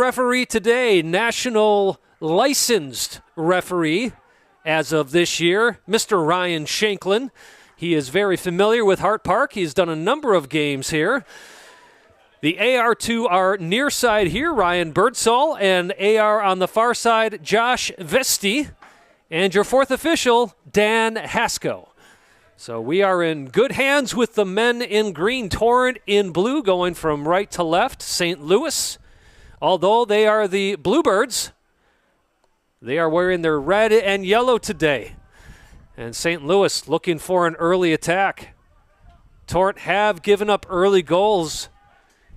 referee today, national licensed referee as of this year, Mr. Ryan Shanklin. He is very familiar with Hart Park. He's done a number of games here. The AR2 are near side here, Ryan Birdsall, and AR on the far side, Josh Vesti. And your fourth official, Dan Hasko. So we are in good hands with the men in green, Torrent in blue, going from right to left, St. Louis. Although they are the Bluebirds, they are wearing their red and yellow today. And St. Louis looking for an early attack. Torrent have given up early goals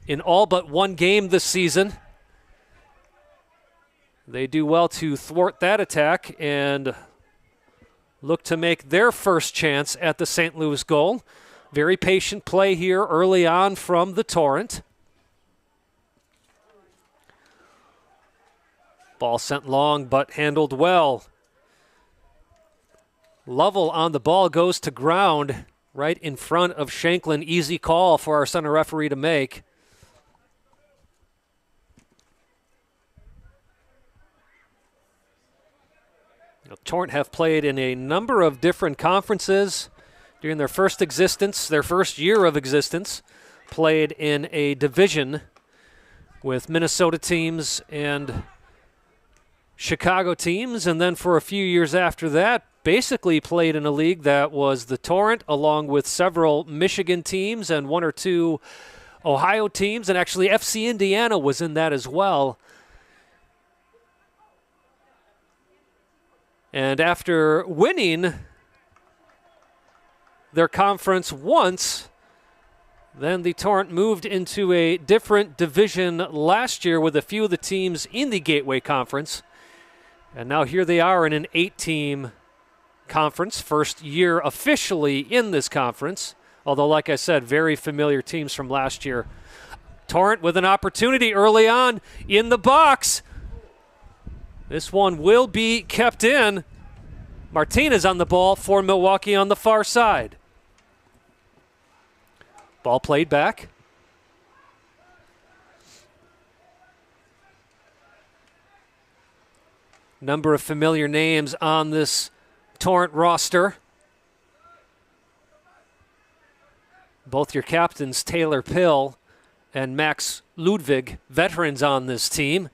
in all but one game this season. They do well to thwart that attack and look to make their first chance at the St. Louis goal. Very patient play here early on from the Torrent. Ball sent long but handled well. Lovell on the ball goes to ground right in front of Shanklin. Easy call for our center referee to make. Torrent have played in a number of different conferences during their first existence, their first year of existence. Played in a division with Minnesota teams and Chicago teams, and then for a few years after that, basically played in a league that was the Torrent, along with several Michigan teams and one or two Ohio teams, and actually FC Indiana was in that as well. And after winning their conference once, then the Torrent moved into a different division last year with a few of the teams in the Gateway Conference. And now here they are in an 8-team conference, first year officially in this conference. Although, like I said, very familiar teams from last year. Torrent with an opportunity early on in the box. This one will be kept in. Martinez on the ball for Milwaukee on the far side. Ball played back. Number of familiar names on this Torrent roster. Both your captains, Taylor Pill and Max Ludwig, veterans on this team.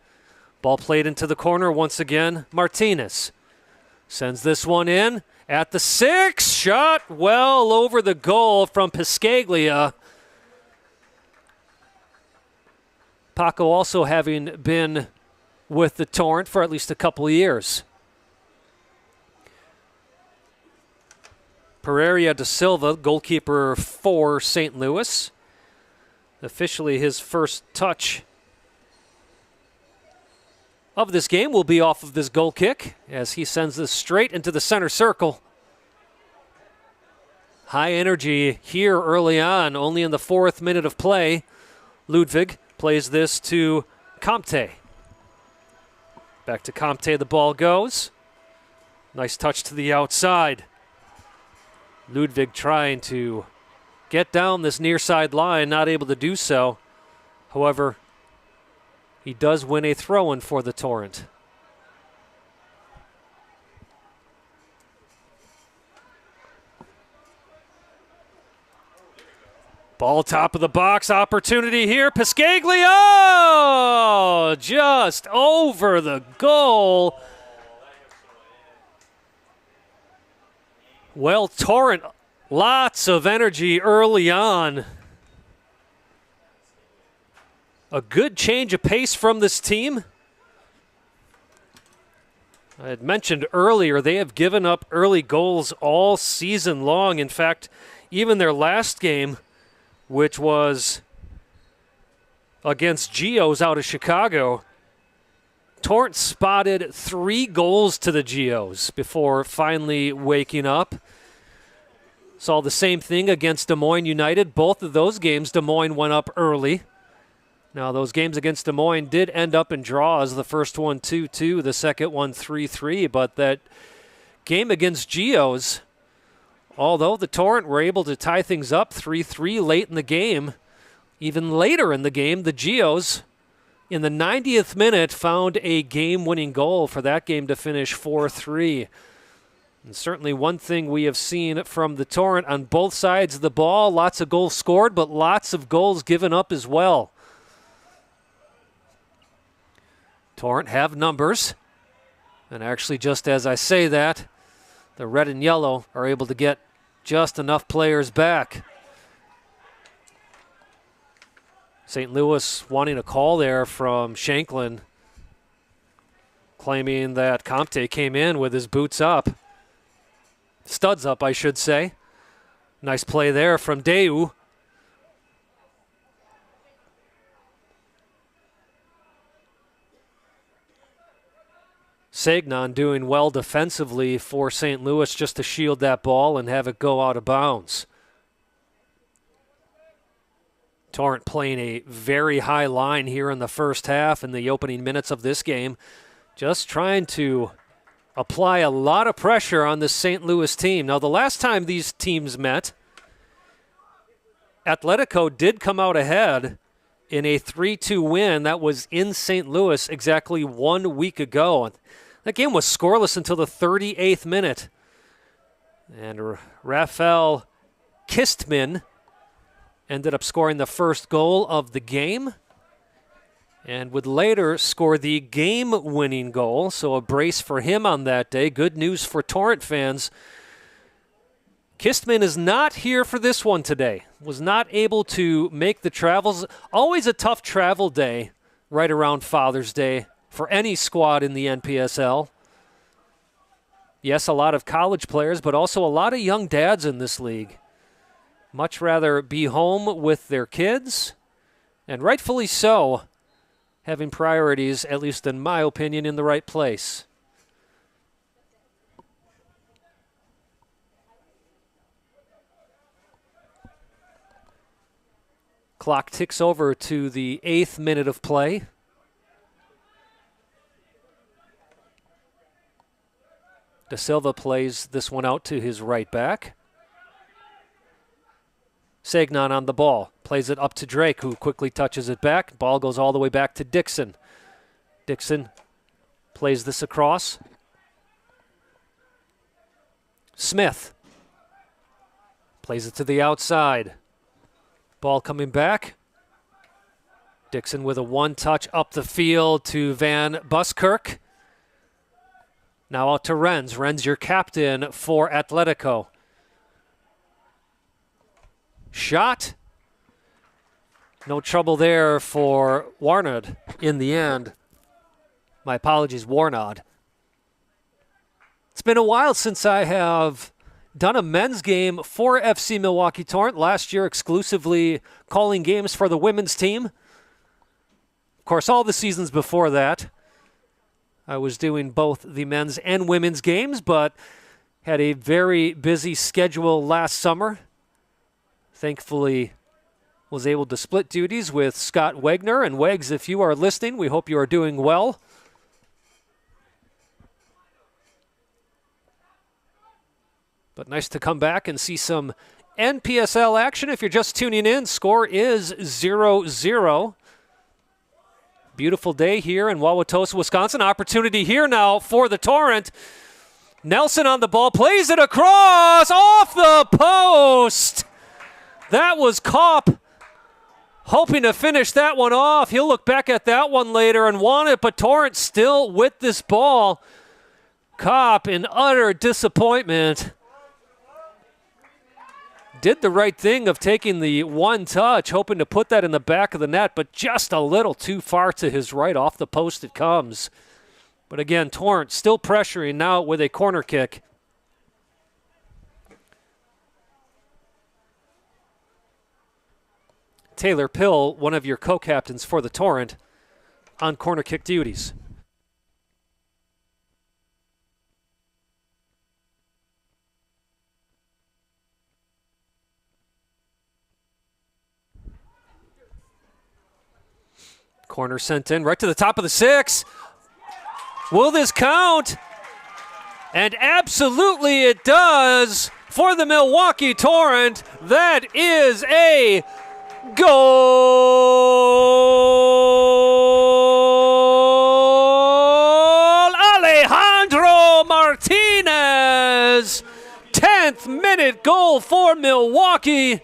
Ball played into the corner once again. Martinez sends this one in at the 6. Shot well over the goal from Piscaglia. Paco also having been with the Torrent for at least a couple of years. Pereira da Silva, goalkeeper for St. Louis. Officially his first touch of this game will be off of this goal kick as he sends this straight into the center circle. High energy here early on, only in the 4th minute of play. Ludwig plays this to Comte. Back to Comte, the ball goes. Nice touch to the outside. Ludwig trying to get down this near side line, not able to do so. However, he does win a throw-in for the Torrent. Ball top of the box, opportunity here. Piscaglia just over the goal. Well, Torrent, lots of energy early on. A good change of pace from this team. I had mentioned earlier they have given up early goals all season long. In fact, even their last game, which was against Geos out of Chicago, Torrent spotted 3 goals to the Geos before finally waking up. Saw the same thing against Des Moines United. Both of those games, Des Moines went up early. Now, those games against Des Moines did end up in draws. The first one 2-2, the second one 3-3. But that game against Geos, although the Torrent were able to tie things up 3-3 late in the game, even later in the game, the Geos in the 90th minute, found a game-winning goal for that game to finish 4-3. And certainly one thing we have seen from the Torrent on both sides of the ball, lots of goals scored, but lots of goals given up as well. Torrent have numbers. And actually, just as I say that, the red and yellow are able to get just enough players back. St. Louis wanting a call there from Shanklin, claiming that Comte came in with his boots up. Studs up, I should say. Nice play there from Deu. Sagnon doing well defensively for St. Louis just to shield that ball and have it go out of bounds. Torrent playing a very high line here in the first half in the opening minutes of this game. Just trying to apply a lot of pressure on this St. Louis team. Now, the last time these teams met, Atletico did come out ahead in a 3-2 win. That was in St. Louis exactly 1 week ago. That game was scoreless until the 38th minute. And Rafael Kistman ended up scoring the first goal of the game and would later score the game-winning goal. So a brace for him on that day. Good news for Torrent fans. Kistman is not here for this one today. Was not able to make the travels. Always a tough travel day right around Father's Day for any squad in the NPSL. Yes, a lot of college players, but also a lot of young dads in this league. Much rather be home with their kids, and rightfully so, having priorities, at least in my opinion, in the right place. Clock ticks over to the 8th minute of play. De Silva plays this one out to his right back. Sagnon on the ball, plays it up to Drake, who quickly touches it back. Ball goes all the way back to Dixon. Dixon plays this across. Smith plays it to the outside. Ball coming back. Dixon with a one-touch up the field to Van Buskirk. Now out to Renz. Renz, your captain for Atletico. Shot. No trouble there for Warnod in the end. My apologies, Warnod. It's been a while since I have done a men's game for FC Milwaukee Torrent. Last year exclusively calling games for the women's team. Of course, all the seasons before that, I was doing both the men's and women's games, but had a very busy schedule last summer. Thankfully, was able to split duties with Scott Wegner. And Wegs, if you are listening, we hope you are doing well. But nice to come back and see some NPSL action. If you're just tuning in, score is 0-0. Beautiful day here in Wauwatosa, Wisconsin. Opportunity here now for the Torrent. Nelson on the ball, plays it across, off the post. That was Kopp hoping to finish that one off. He'll look back at that one later and want it, but Torrent still with this ball. Kopp in utter disappointment. Did the right thing of taking the one touch, hoping to put that in the back of the net, but just a little too far to his right. Off the post it comes. But again, Torrent still pressuring now with a corner kick. Taylor Pill, one of your co-captains for the Torrent, on corner kick duties. Corner sent in right to the top of the 6. Will this count? And absolutely it does for the Milwaukee Torrent. That is a goal! is. 10th minute goal for Milwaukee.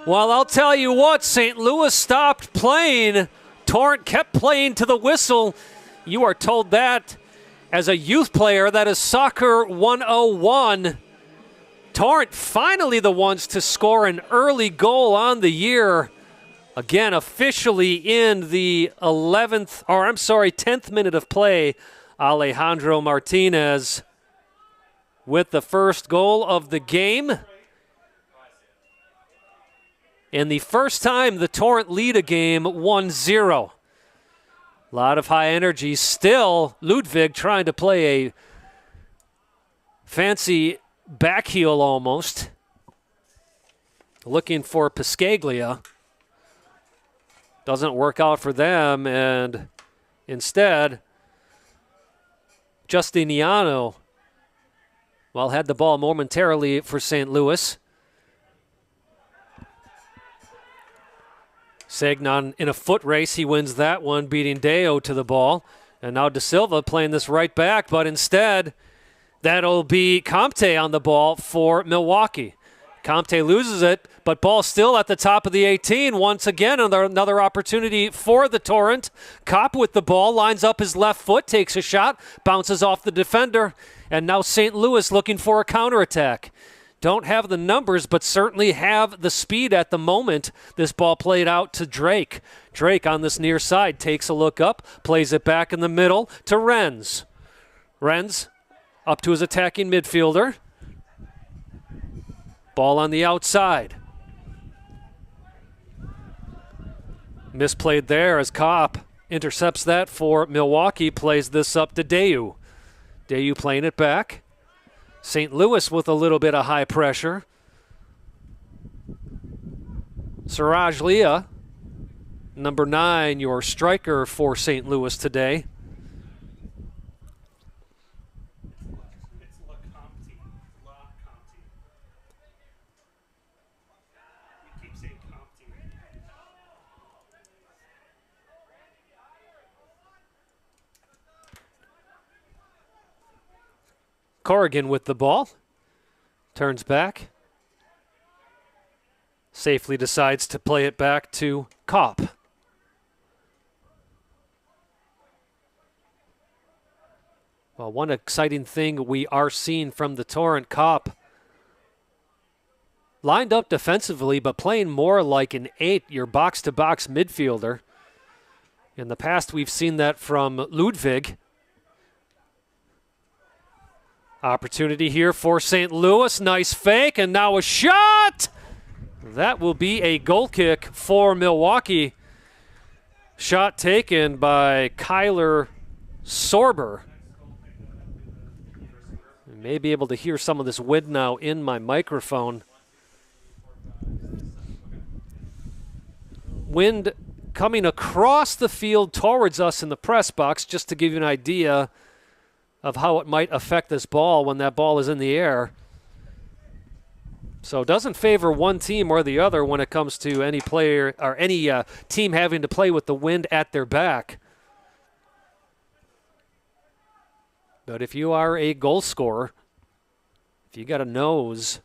Well, I'll tell you what, St. Louis stopped playing. Torrent kept playing to the whistle. You are told that as a youth player. That is Soccer 101. Torrent finally the ones to score an early goal on the year. Again, officially in the 10th minute of play. Alejandro Martinez with the first goal of the game. And the first time the Torrent lead a game 1-0. A lot of high energy. Still, Ludwig trying to play a fancy back heel almost. Looking for Piscaglia. Doesn't work out for them, and instead, Justiniano, had the ball momentarily for St. Louis. Sagnon in a foot race, he wins that one, beating Deo to the ball. And now De Silva playing this right back, but instead, that'll be Comte on the ball for Milwaukee. Comte loses it, but ball still at the top of the 18. Once again, another opportunity for the Torrent. Kopp with the ball, lines up his left foot, takes a shot, bounces off the defender, and now St. Louis looking for a counterattack. Don't have the numbers, but certainly have the speed at the moment. This ball played out to Drake. Drake on this near side takes a look up, plays it back in the middle to Renz. Renz up to his attacking midfielder. Ball on the outside. Misplayed there as Kopp intercepts that for Milwaukee, plays this up to Dayu. Dayu playing it back. St. Louis with a little bit of high pressure. Siraj Leah, number 9, your striker for St. Louis today. Corrigan with the ball. Turns back. Safely decides to play it back to Kopp. Well, one exciting thing we are seeing from the Torrent, Kopp lined up defensively, but playing more like an 8, your box-to-box midfielder. In the past, we've seen that from Ludwig. Opportunity here for St. Louis. Nice fake, and now a shot! That will be a goal kick for Milwaukee. Shot taken by Kyler Sorber. You may be able to hear some of this wind now in my microphone. Wind coming across the field towards us in the press box, just to give you an idea of how it might affect this ball when that ball is in the air. So it doesn't favor one team or the other when it comes to any player or any team having to play with the wind at their back. But if you are a goal scorer, if you got a nose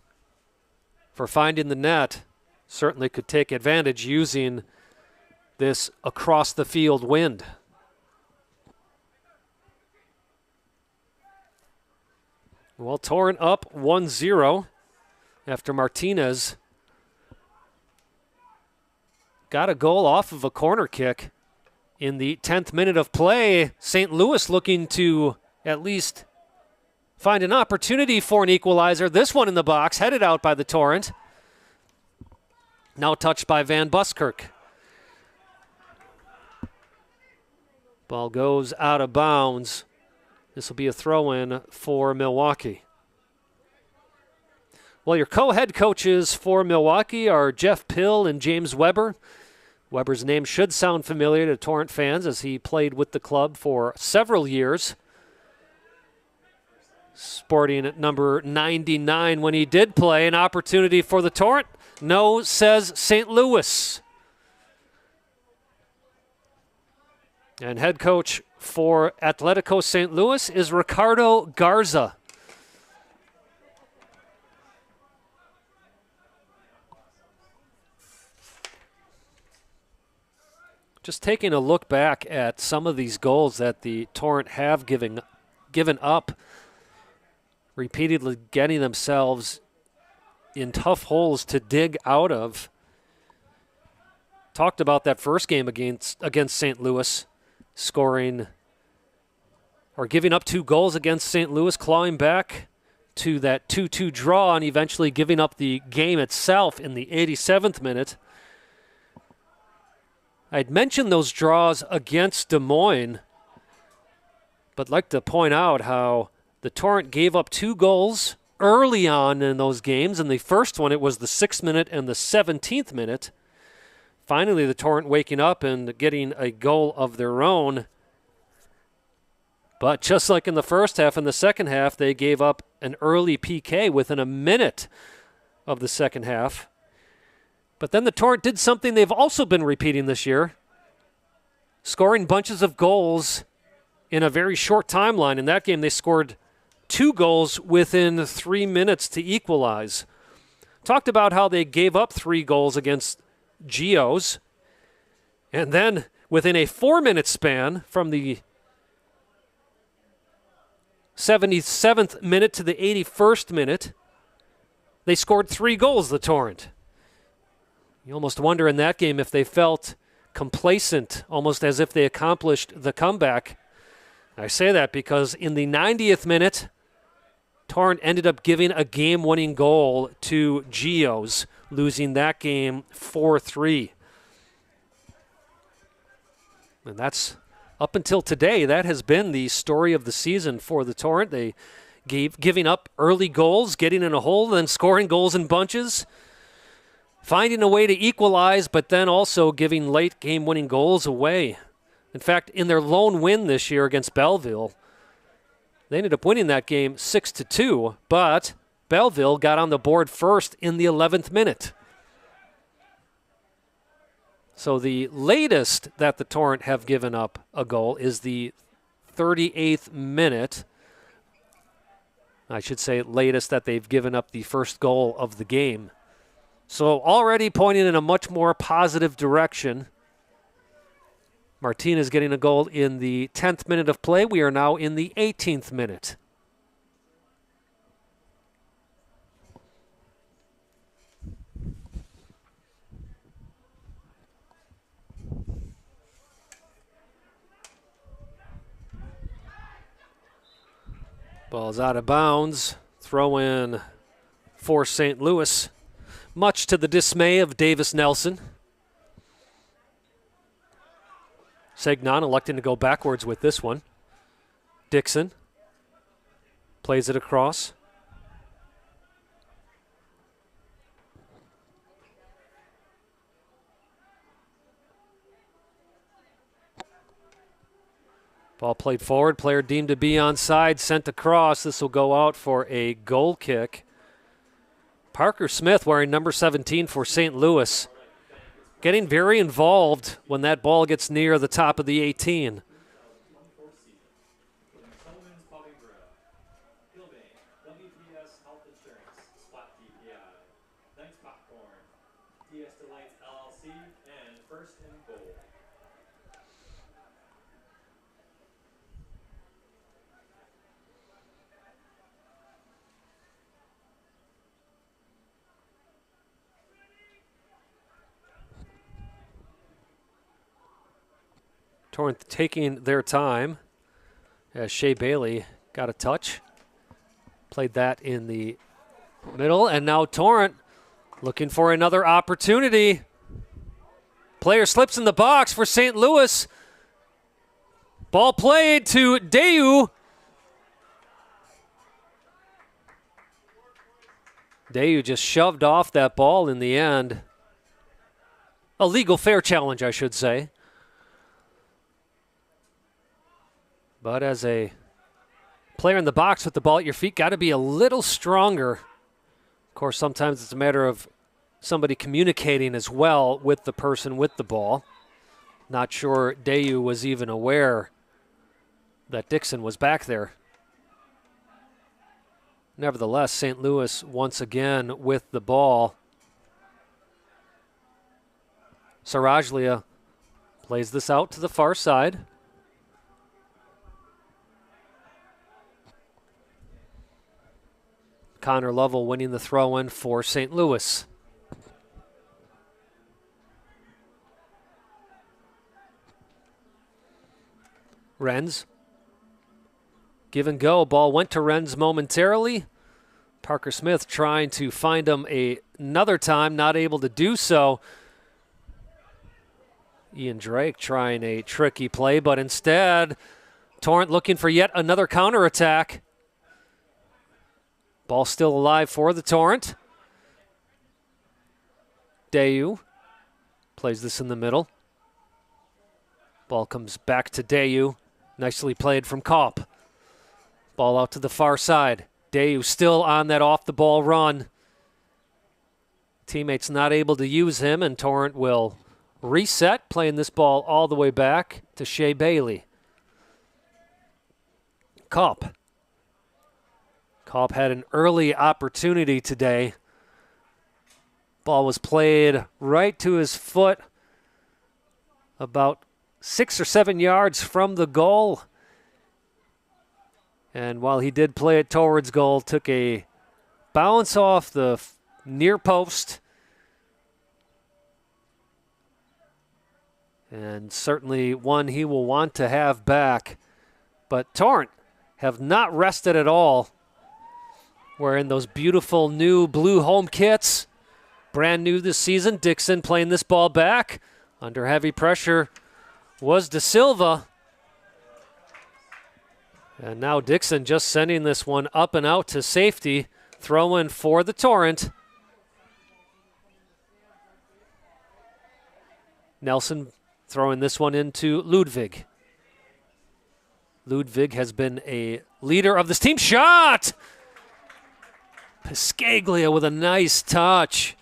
for finding the net, certainly could take advantage using this across the field wind. Well, Torrent up 1-0 after Martinez got a goal off of a corner kick in the 10th minute of play. St. Louis looking to at least find an opportunity for an equalizer. This one in the box, headed out by the Torrent. Now touched by Van Buskirk. Ball goes out of bounds. This will be a throw-in for Milwaukee. Well, your co-head coaches for Milwaukee are Jeff Pill and James Weber. Weber's name should sound familiar to Torrent fans as he played with the club for several years. Sporting at number 99 when he did play. An opportunity for the Torrent. No, says St. Louis. And head coach for Atletico St. Louis is Ricardo Garza. Just taking a look back at some of these goals that the Torrent have given up, repeatedly getting themselves in tough holes to dig out of. Talked about that first game against St. Louis, scoring or giving up 2 goals against St. Louis, clawing back to that 2-2 draw and eventually giving up the game itself in the 87th minute. I'd mentioned those draws against Des Moines, but like to point out how the Torrent gave up 2 goals early on in those games. In the first one, it was the 6th minute and the 17th minute. Finally, the Torrent waking up and getting a goal of their own. But just like in the first half, in the second half, they gave up an early PK within a minute of the second half. But then the Torrent did something they've also been repeating this year, scoring bunches of goals in a very short timeline. In that game, they scored 2 goals within 3 minutes to equalize. Talked about how they gave up 3 goals against Geos, and then within a 4-minute span from the 77th minute to the 81st minute, they scored 3 goals, the Torrent. You almost wonder in that game if they felt complacent, almost as if they accomplished the comeback. I say that because in the 90th minute, Torrent ended up giving a game-winning goal to Geos, losing that game 4-3. And that's, up until today, that has been the story of the season for the Torrent. They giving up early goals, getting in a hole, then scoring goals in bunches, finding a way to equalize, but then also giving late game-winning goals away. In fact, in their lone win this year against Belleville, they ended up winning that game 6-2, but Belleville got on the board first in the 11th minute. So the latest that the Torrent have given up a goal is the 38th minute. I should say latest that they've given up the first goal of the game. So already pointing in a much more positive direction. Martinez getting a goal in the 10th minute of play. We are now in the 18th minute. Ball's out of bounds. Throw in for St. Louis, much to the dismay of Davis Nelson. Segnon electing to go backwards with this one. Dixon plays it across. Ball played forward, player deemed to be onside, sent across. This will go out for a goal kick. Parker Smith wearing number 17 for St. Louis, getting very involved when that ball gets near the top of the 18. Torrent taking their time as Shea Bailey got a touch. Played that in the middle, and now Torrent looking for another opportunity. Player slips in the box for St. Louis. Ball played to Dayu. Dayu just shoved off that ball in the end. A legal fair challenge, I should say. But as a player in the box with the ball at your feet, got to be a little stronger. Of course, sometimes it's a matter of somebody communicating as well with the person with the ball. Not sure Dayu was even aware that Dixon was back there. Nevertheless, St. Louis once again with the ball. Sarajlia Plays this out to the far side. Connor Lovell winning the throw-in for St. Louis. Renz. Give and go. Ball went to Renz momentarily. Parker Smith trying to find him another time, not able to do so. Ian Drake trying a tricky play, but instead, Torrent looking for yet another counterattack. Ball still alive for the Torrent. Dayu plays this in the middle. Ball comes back to Dayu. Nicely played from Kopp. Ball out to the far side. Dayu still on that off-the-ball run. Teammates not able to use him, and Torrent will reset, playing this ball all the way back to Shea Bailey. Kopp. Kopp had an early opportunity today. Ball was played right to his foot, about 6 or 7 yards from the goal. And while he did play it towards goal, took a bounce off the near post. And certainly one he will want to have back. But Torrent have not rested at all. Wearing those beautiful new blue home kits. Brand new this season. Dixon playing this ball back. Under heavy pressure was De Silva. And now Dixon just sending this one up and out to safety. Throw in for the Torrent. Nelson throwing this one into Ludwig. Ludwig has been a leader of this team. Shot! Piscaglia with a nice touch.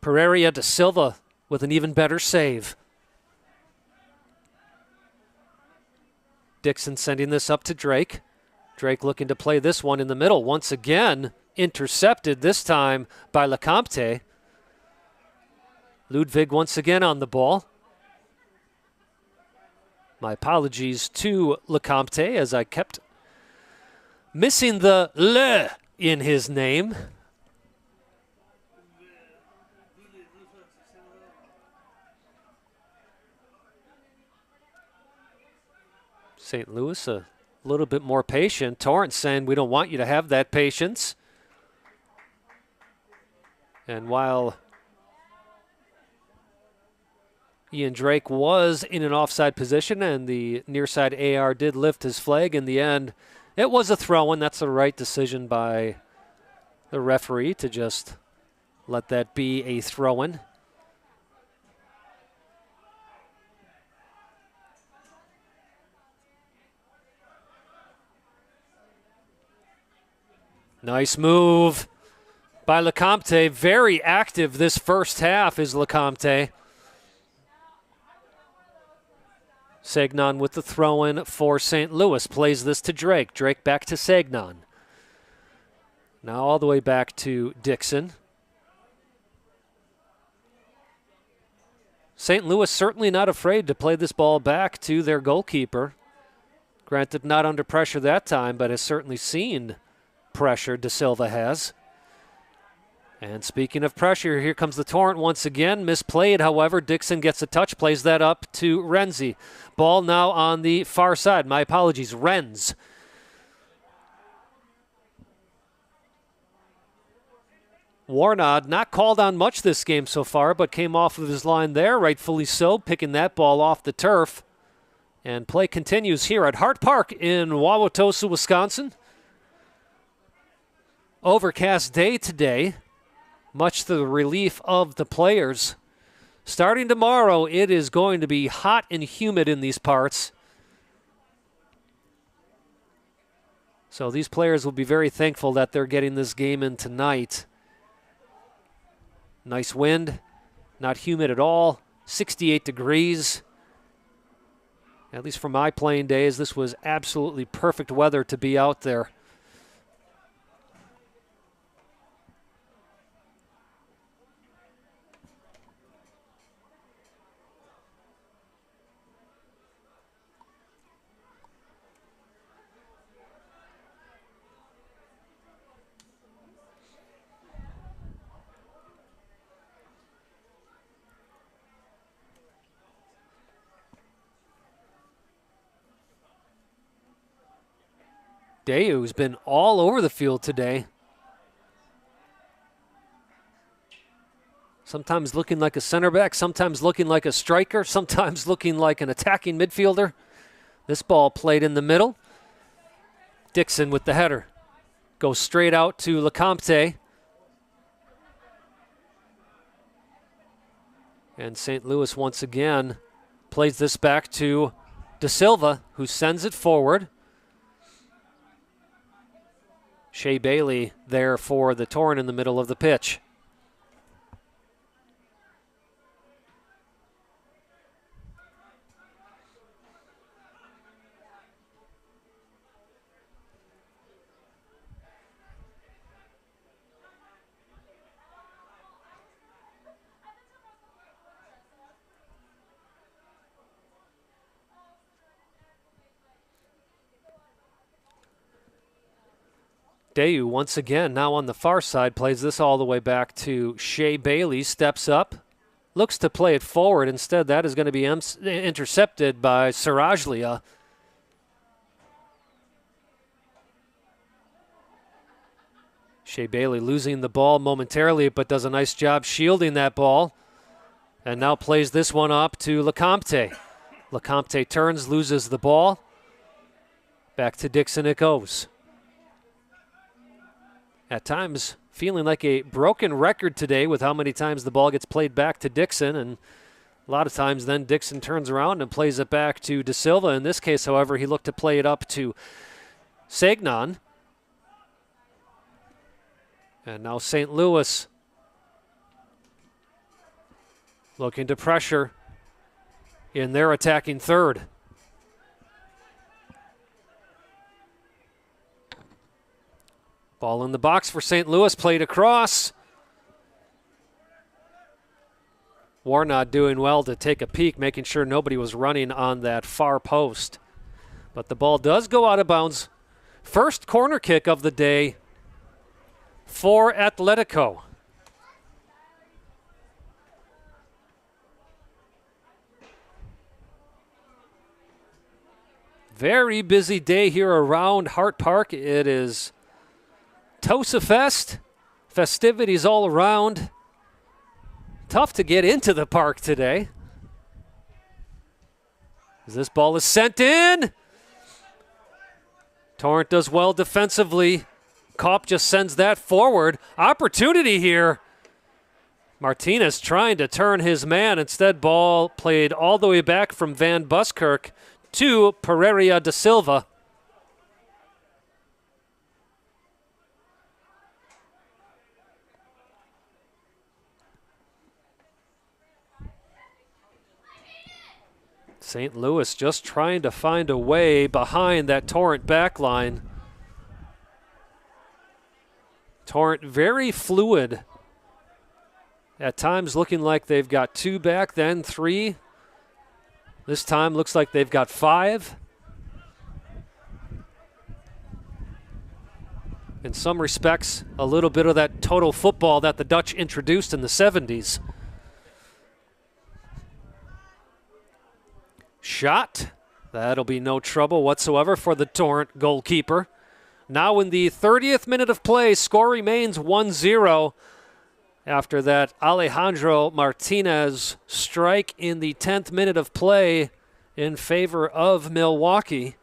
Pereira De Silva with an even better save. Dixon sending this up to Drake. Drake looking to play this one in the middle. Once again, intercepted this time by Lecomte. Ludwig once again on the ball. My apologies to Lecomte as I kept missing the le in his name. St. Louis a little bit more patient. Torrent saying we don't want you to have that patience. And while Ian Drake was in an offside position and the near side AR did lift his flag, in the end it was a throw-in. That's the right decision by the referee to just let that be a throw-in. Nice move by Lecomte. Very active this first half is Lecomte. Sagnon with the throw-in for St. Louis. Plays this to Drake. Drake back to Sagnon. Now all the way back to Dixon. St. Louis certainly not afraid to play this ball back to their goalkeeper. Granted, not under pressure that time, but has certainly seen pressure. De Silva has. And speaking of pressure, here comes the Torrent once again. Misplayed, however. Dixon gets a touch, plays that up to Renzi. Ball now on the far side. My apologies, Renz. Warnod not called on much this game so far, but came off of his line there, rightfully so, picking that ball off the turf. And play continues here at Hart Park in Wauwatosa, Wisconsin. Overcast day today, much to the relief of the players. Starting tomorrow, it is going to be hot and humid in these parts. So these players will be very thankful that they're getting this game in tonight. Nice wind, not humid at all, 68 degrees. At least for my playing days, this was absolutely perfect weather to be out there. Dayu's been all over the field today. Sometimes looking like a center back, sometimes looking like a striker, sometimes looking like an attacking midfielder. This ball played in the middle. Dixon with the header. Goes straight out to LeCompte. And St. Louis once again plays this back to Da Silva, who sends it forward. Shea Bailey there for the Torrent in the middle of the pitch. Dayu once again now on the far side plays this all the way back to Shea Bailey, steps up, looks to play it forward. Instead, that is going to be intercepted by Sarajlia. Shea Bailey losing the ball momentarily, but does a nice job shielding that ball. And now plays this one up to LeCompte. LeCompte turns, loses the ball. Back to Dixon it goes. At times, feeling like a broken record today with how many times the ball gets played back to Dixon, and a lot of times then Dixon turns around and plays it back to Da Silva. In this case, however, he looked to play it up to Sagnon. And now St. Louis looking to pressure in their attacking third. Ball in the box for St. Louis, played across. Warnod doing well to take a peek, making sure nobody was running on that far post. But the ball does go out of bounds. First corner kick of the day for Atletico. Very busy day here around Hart Park. It is Tosa Fest, festivities all around. Tough to get into the park today. As this ball is sent in. Torrent does well defensively. Kopp just sends that forward. Opportunity here. Martinez trying to turn his man. Instead, ball played all the way back from Van Buskirk to Pereira da Silva. St. Louis just trying to find a way behind that Torrent back line. Torrent very fluid. At times looking like they've got two back, then three. This time looks like they've got five. In some respects, a little bit of that total football that the Dutch introduced in the 70s. Shot. That'll be no trouble whatsoever for the Torrent goalkeeper. Now in the 30th minute of play, score remains 1-0 after that Alejandro Martinez strike in the 10th minute of play in favor of Milwaukee.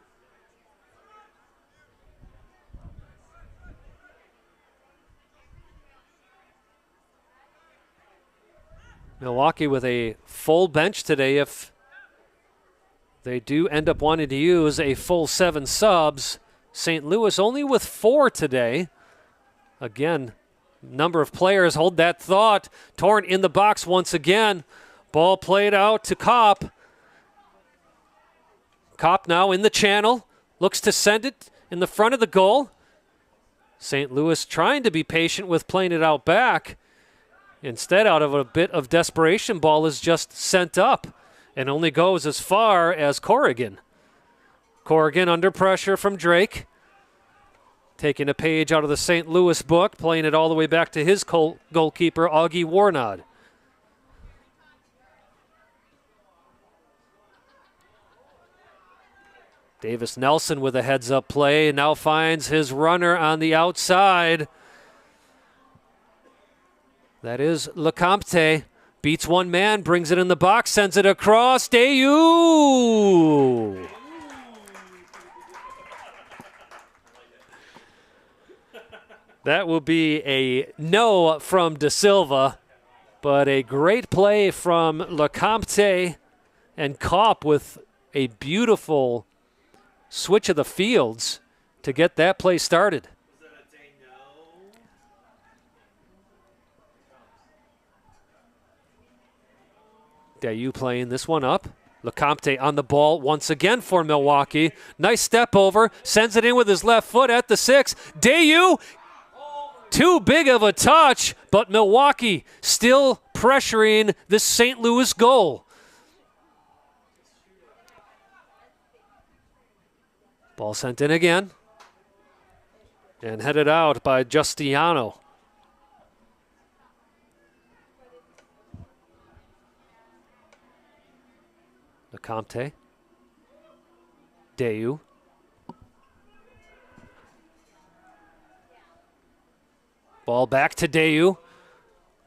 Milwaukee with a full bench today if they do end up wanting to use a full 7 subs. St. Louis only with 4 today. Again, number of players, hold that thought. Torrent in the box once again. Ball played out to Kopp. Kopp now in the channel. Looks to send it in the front of the goal. St. Louis trying to be patient with playing it out back. Instead, out of a bit of desperation, ball is just sent up and only goes as far as Corrigan. Corrigan under pressure from Drake. Taking a page out of the St. Louis book, playing it all the way back to his goalkeeper, Augie Warnod. Davis Nelson with a heads-up play, and now finds his runner on the outside. That is Lecomte. Beats one man, brings it in the box, sends it across. Dayu! That will be a no from De Silva, but a great play from Lecomte and Kopp with a beautiful switch of the fields to get that play started. Dayu playing this one up. Lecomte on the ball once again for Milwaukee. Nice step over, sends it in with his left foot at the 6. Dayu, too big of a touch, but Milwaukee still pressuring this St. Louis goal. Ball sent in again and headed out by Giustiano. Lecomte. Dayu. Ball back to Dayu.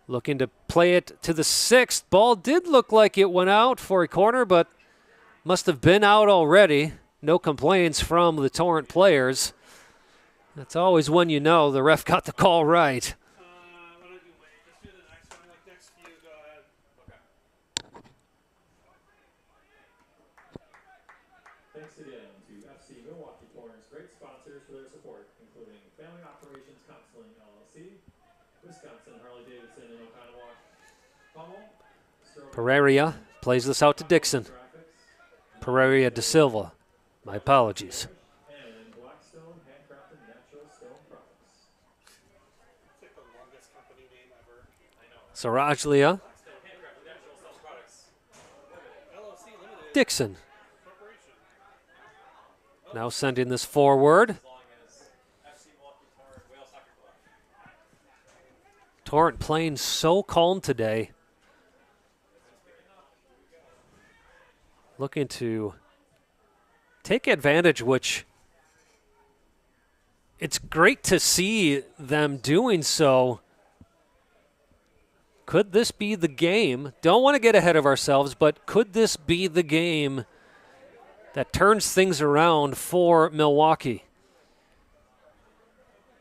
Looking to play it to the 6th. Ball did look like it went out for a corner, but must have been out already. No complaints from the Torrent players. That's always when you know the ref got the call right. Thanks again to FC Milwaukee Torrent's great sponsors for their support, including Family Operations Counseling, LLC, Wisconsin, Harley-Davidson, and Oconomowoc, Pummel, Pereira plays this out to Dixon. Pereira De Silva. My apologies. and Blackstone Handcrafted Natural Stone Products. It's like the longest company name ever. I know. Sarajlia. Blackstone Handcrafted Natural Stone Products. LLC Limited Dixon. Corporation. Now sending this forward. As long as FC Milwaukee Torrent Whale Soccer Club. Torrent playing so calm today. Looking to take advantage, which it's great to see them doing so. Could this be the game? Don't want to get ahead of ourselves, but could this be the game that turns things around for Milwaukee?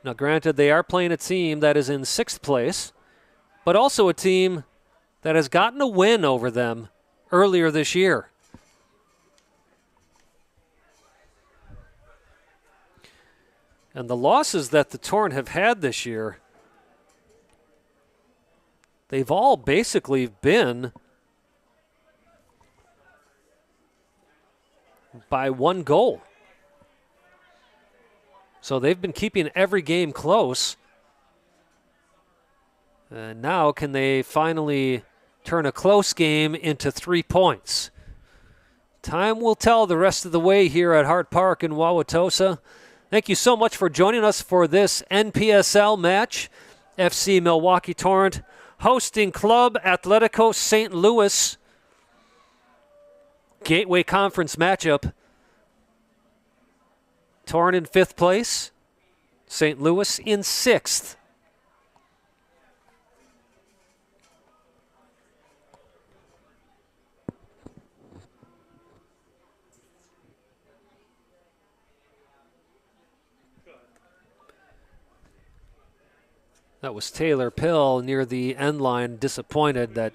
Now, granted, they are playing a team that is in 6th place, but also a team that has gotten a win over them earlier this year. And the losses that the Torrent have had this year, they've all basically been by 1 goal. So they've been keeping every game close. And now can they finally turn a close game into 3 points? Time will tell the rest of the way here at Hart Park in Wauwatosa. Thank you so much for joining us for this NPSL match. FC Milwaukee Torrent hosting Club Atletico St. Louis. Gateway Conference matchup. Torrent in 5th place. St. Louis in 6th. That was Taylor Pill near the end line, disappointed that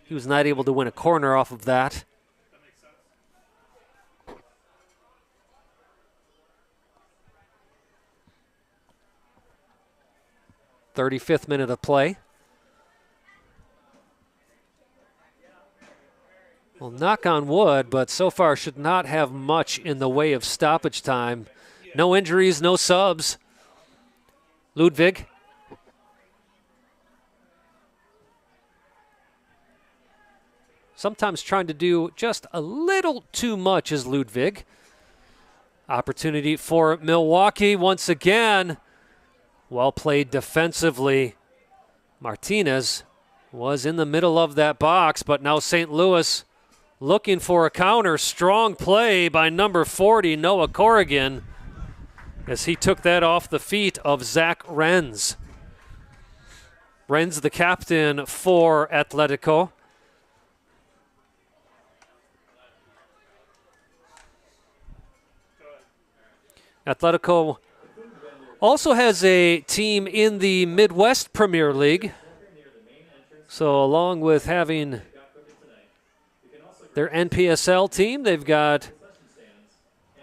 he was not able to win a corner off of that. That makes sense. 35th minute of play. Well, knock on wood, but so far should not have much in the way of stoppage time. No injuries, no subs. Ludwig. Sometimes trying to do just a little too much is Ludwig. Opportunity for Milwaukee once again. Well played defensively. Martinez was in the middle of that box, but now St. Louis looking for a counter. Strong play by number 40, Noah Corrigan, as he took that off the feet of Zach Renz. Renz, the captain for Atletico. Atletico also has a team in the Midwest Premier League. So along with having their NPSL team, they've got,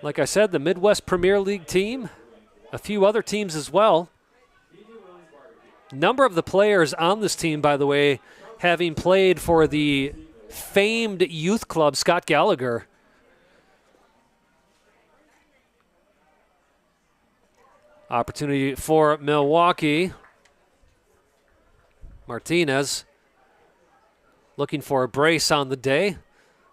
like I said, the Midwest Premier League team, a few other teams as well. Number of the players on this team, by the way, having played for the famed youth club Scott Gallagher. Opportunity for Milwaukee. Martinez looking for a brace on the day.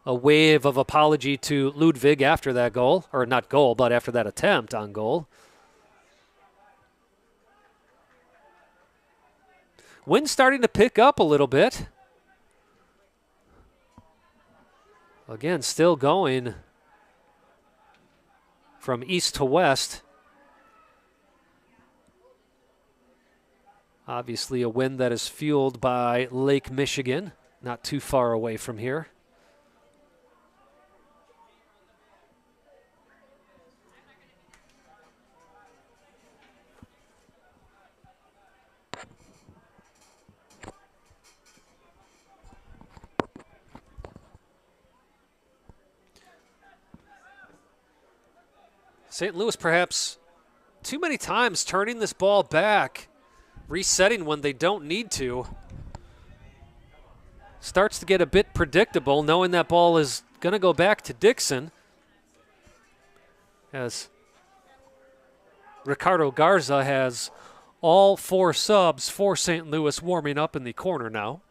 A wave of apology to Ludwig after that goal, or not goal, but after that attempt on goal. Wind starting to pick up a little bit. Again, still going from east to west. Obviously a wind that is fueled by Lake Michigan, not too far away from here. St. Louis perhaps too many times turning this ball back, resetting when they don't need to. Starts to get a bit predictable, knowing that ball is going to go back to Dixon. As Ricardo Garza has all 4 subs for St. Louis warming up in the corner now.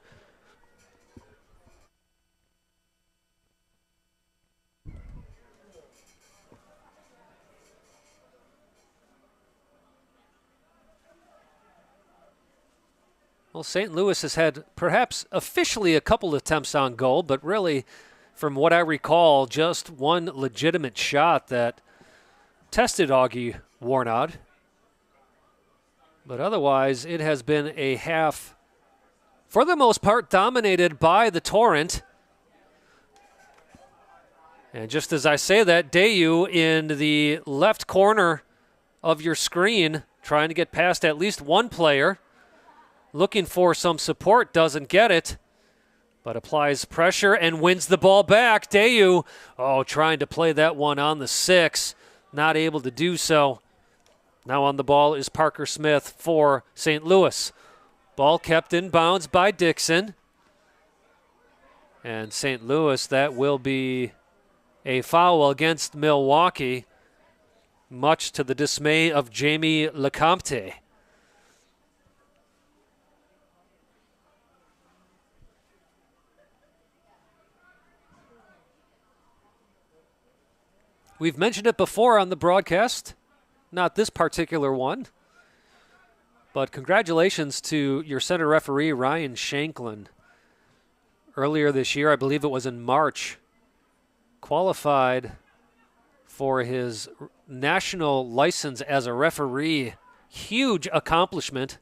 Well, St. Louis has had perhaps officially a couple attempts on goal, but really, from what I recall, just one legitimate shot that tested Augie Warnod. But otherwise, it has been a half, for the most part, dominated by the Torrent. And just as I say that, Dayu in the left corner of your screen, trying to get past at least one player. Looking for some support, doesn't get it, but applies pressure and wins the ball back. Dayu, trying to play that one on the 6, not able to do so. Now on the ball is Parker Smith for St. Louis. Ball kept in bounds by Dixon. And St. Louis, that will be a foul against Milwaukee, much to the dismay of Jamie Lecomte. We've mentioned it before on the broadcast, not this particular one, but congratulations to your center referee, Ryan Shanklin. Earlier this year, I believe it was in March, qualified for his national license as a referee. Huge accomplishment.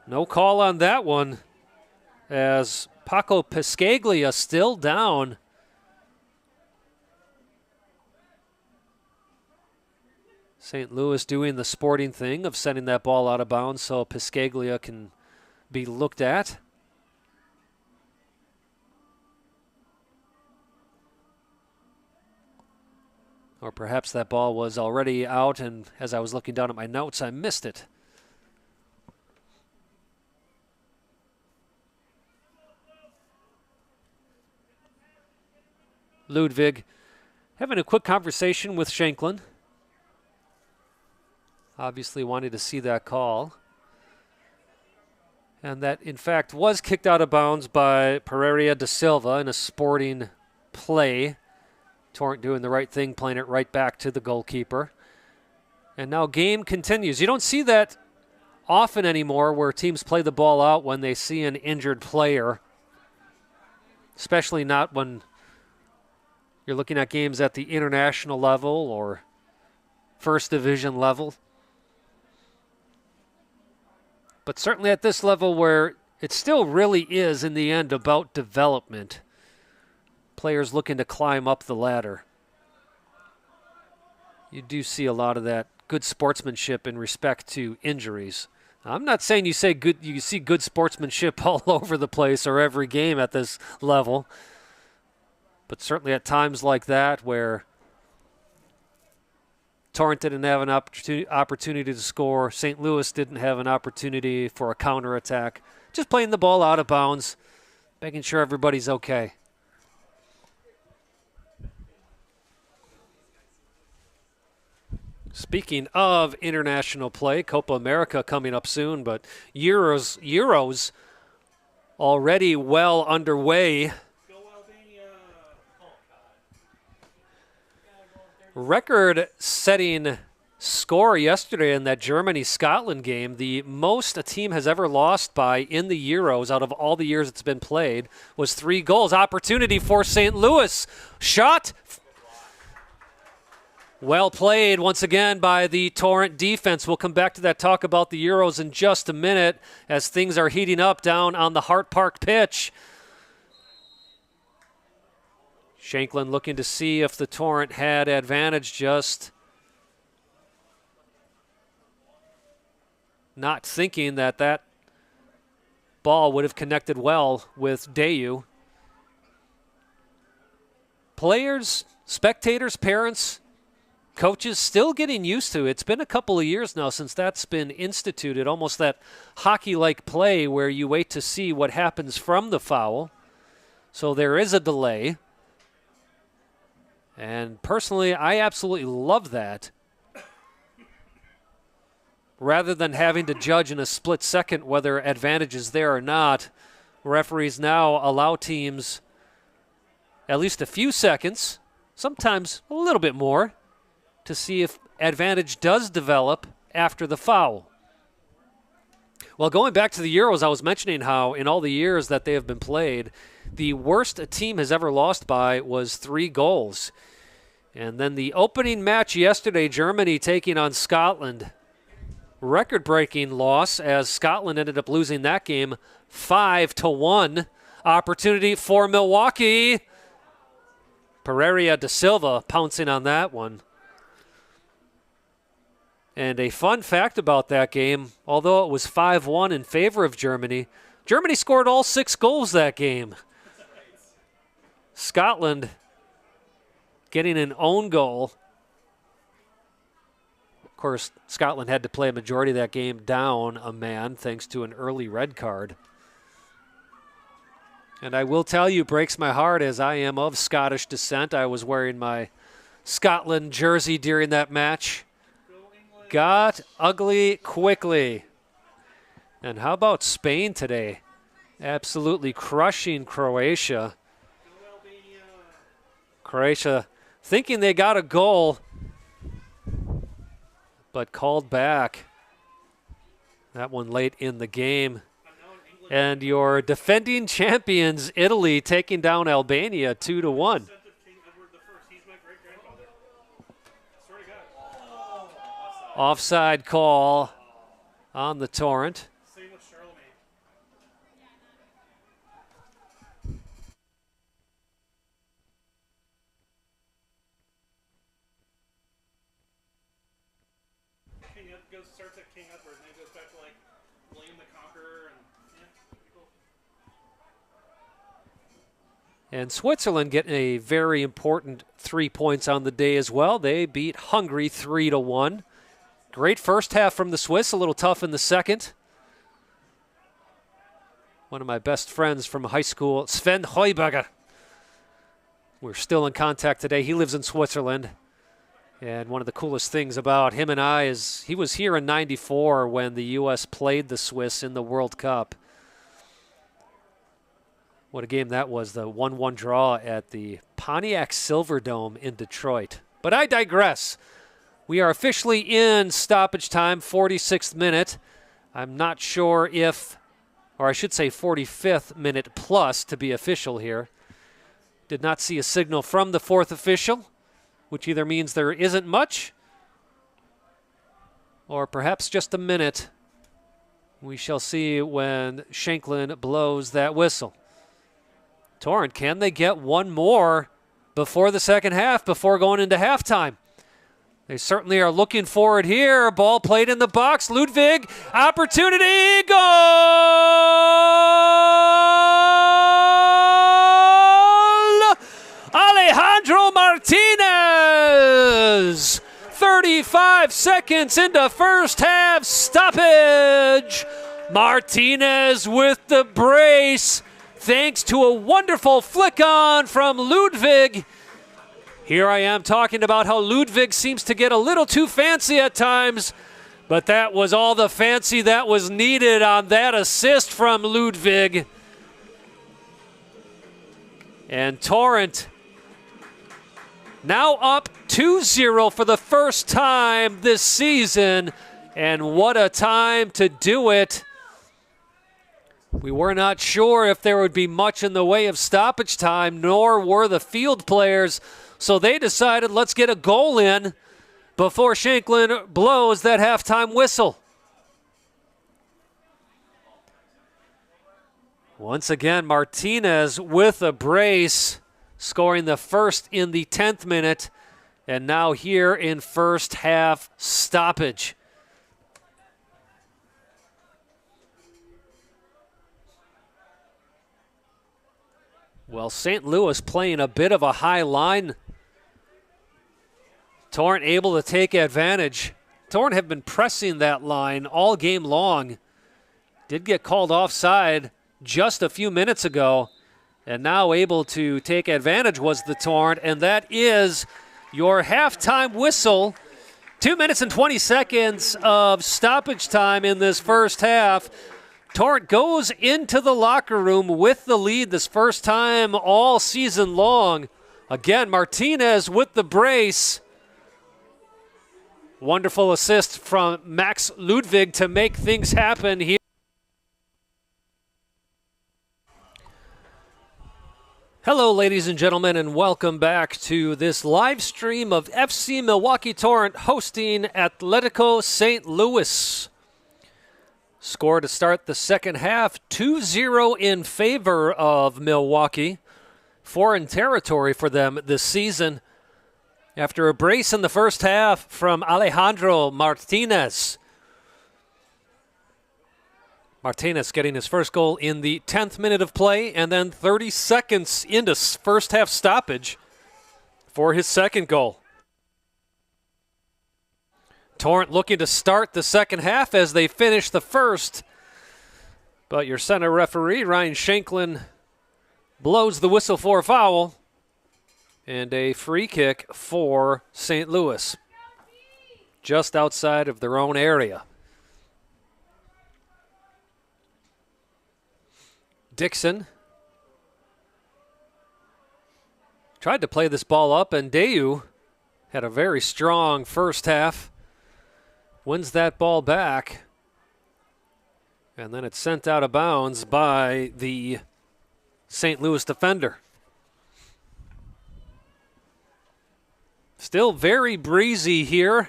No call on that one, as Paco Piscaglia still down. St. Louis doing the sporting thing of sending that ball out of bounds so Piscaglia can be looked at. Or perhaps that ball was already out, and as I was looking down at my notes, I missed it. Ludwig having a quick conversation with Shanklin. Obviously wanted to see that call. And that, in fact, was kicked out of bounds by Pereira da Silva in a sporting play. Torrent doing the right thing, playing it right back to the goalkeeper. And now game continues. You don't see that often anymore where teams play the ball out when they see an injured player, especially not when you're looking at games at the international level or first division level. But certainly at this level where it still really is in the end about development, players looking to climb up the ladder, you do see a lot of that good sportsmanship in respect to injuries. I'm not saying you see good sportsmanship all over the place or every game at this level, but certainly at times like that where Torrent didn't have an opportunity to score, St. Louis didn't have an opportunity for a counterattack, just playing the ball out of bounds, making sure everybody's okay. Speaking of international play, Copa America coming up soon, but Euros already well underway. Go Albania. Oh, God. Record-setting score yesterday in that Germany-Scotland game. The most a team has ever lost by in the Euros out of all the years it's been played was 3 goals. Opportunity for St. Louis. Shot. Well played once again by the Torrent defense. We'll come back to that talk about the Euros in just a minute as things are heating up down on the Hart Park pitch. Shanklin looking to see if the Torrent had advantage, just not thinking that that ball would have connected well with Dayu. Players, spectators, parents, coaches still getting used to it. It's been a couple of years now since that's been instituted, almost that hockey-like play where you wait to see what happens from the foul. So there is a delay. And personally, I absolutely love that. Rather than having to judge in a split second whether advantage is there or not, referees now allow teams at least a few seconds, sometimes a little bit more, to see if advantage does develop after the foul. Well, going back to the Euros, I was mentioning how in all the years that they have been played, the worst a team has ever lost by was 3 goals. And then the opening match yesterday, Germany taking on Scotland. Record-breaking loss as Scotland ended up losing that game 5-1. Opportunity for Milwaukee. Pereira da Silva pouncing on that one. And a fun fact about that game, although it was 5-1 in favor of Germany, Germany scored all 6 goals that game. Scotland getting an own goal. Of course, Scotland had to play a majority of that game down a man thanks to an early red card. And I will tell you, breaks my heart as I am of Scottish descent. I was wearing my Scotland jersey during that match. Got ugly quickly. And how about Spain today? Absolutely crushing Croatia. Croatia thinking they got a goal, but called back. That one late in the game. And your defending champions, Italy, taking down Albania 2-1. Offside call on the Torrent. Starts at King Edward, and then goes back to like William the Conqueror, and pretty cool. And Switzerland getting a very important 3 points on the day as well. They beat Hungary 3-1. Great first half from the Swiss, a little tough in the second. One of my best friends from high school, Sven Heuberger. We're still in contact today. He lives in Switzerland. And one of the coolest things about him and I is he was here in '94 when the U.S. played the Swiss in the World Cup. What a game that was, the 1-1 draw at the Pontiac Silverdome in Detroit. But I digress. We are officially in stoppage time, 46th minute I'm not sure if, or I should say 45th minute plus to be official here. Did not see a signal from the fourth official, which either means there isn't much or perhaps just a minute. We shall see when Shanklin blows that whistle. Torrent, can they get one more before the second half, before going into halftime? They certainly are looking for it here. Ball played in the box. Ludwig, opportunity, goal! Alejandro Martinez! 35 seconds into first half stoppage. Martinez with the brace, thanks to a wonderful flick on from Ludwig. Here I am talking about how Ludwig seems to get a little too fancy at times, but that was all the fancy that was needed on that assist from Ludwig. And Torrent now up 2-0 for the first time this season, and what a time to do it. We were not sure if there would be much in the way of stoppage time, nor were the field players, so they decided, let's get a goal in before Shanklin blows that halftime whistle. Once again, Martinez with a brace, scoring the first in the 10th minute, and now here in first half stoppage. Well, St. Louis playing a bit of a high line. Torrent able to take advantage. Torrent have been pressing that line all game long. Did get called offside just a few minutes ago, and now able to take advantage was the Torrent, and that is your halftime whistle. 2 minutes and 20 seconds of stoppage time in this first half. Torrent goes into the locker room with the lead this first time all season long. Again, Martinez with the brace. Wonderful assist from Max Ludwig to make things happen here. Hello, ladies and gentlemen, and welcome back to this live stream of FC Milwaukee Torrent hosting Atletico St. Louis. Score to start the second half, 2-0 in favor of Milwaukee. Foreign territory for them this season. After a brace in the first half from Alejandro Martinez. Martinez getting his first goal in the 10th minute of play, and then 30 seconds into first half stoppage for his second goal. Torrent looking to start the second half as they finish the first. But your center referee, Ryan Shanklin, blows the whistle for a foul. And a free kick for St. Louis. Just outside of their own area. Dixon tried to play this ball up, and Dayu had a very strong first half. Wins that ball back. And then it's sent out of bounds by the St. Louis defender. Still very breezy here.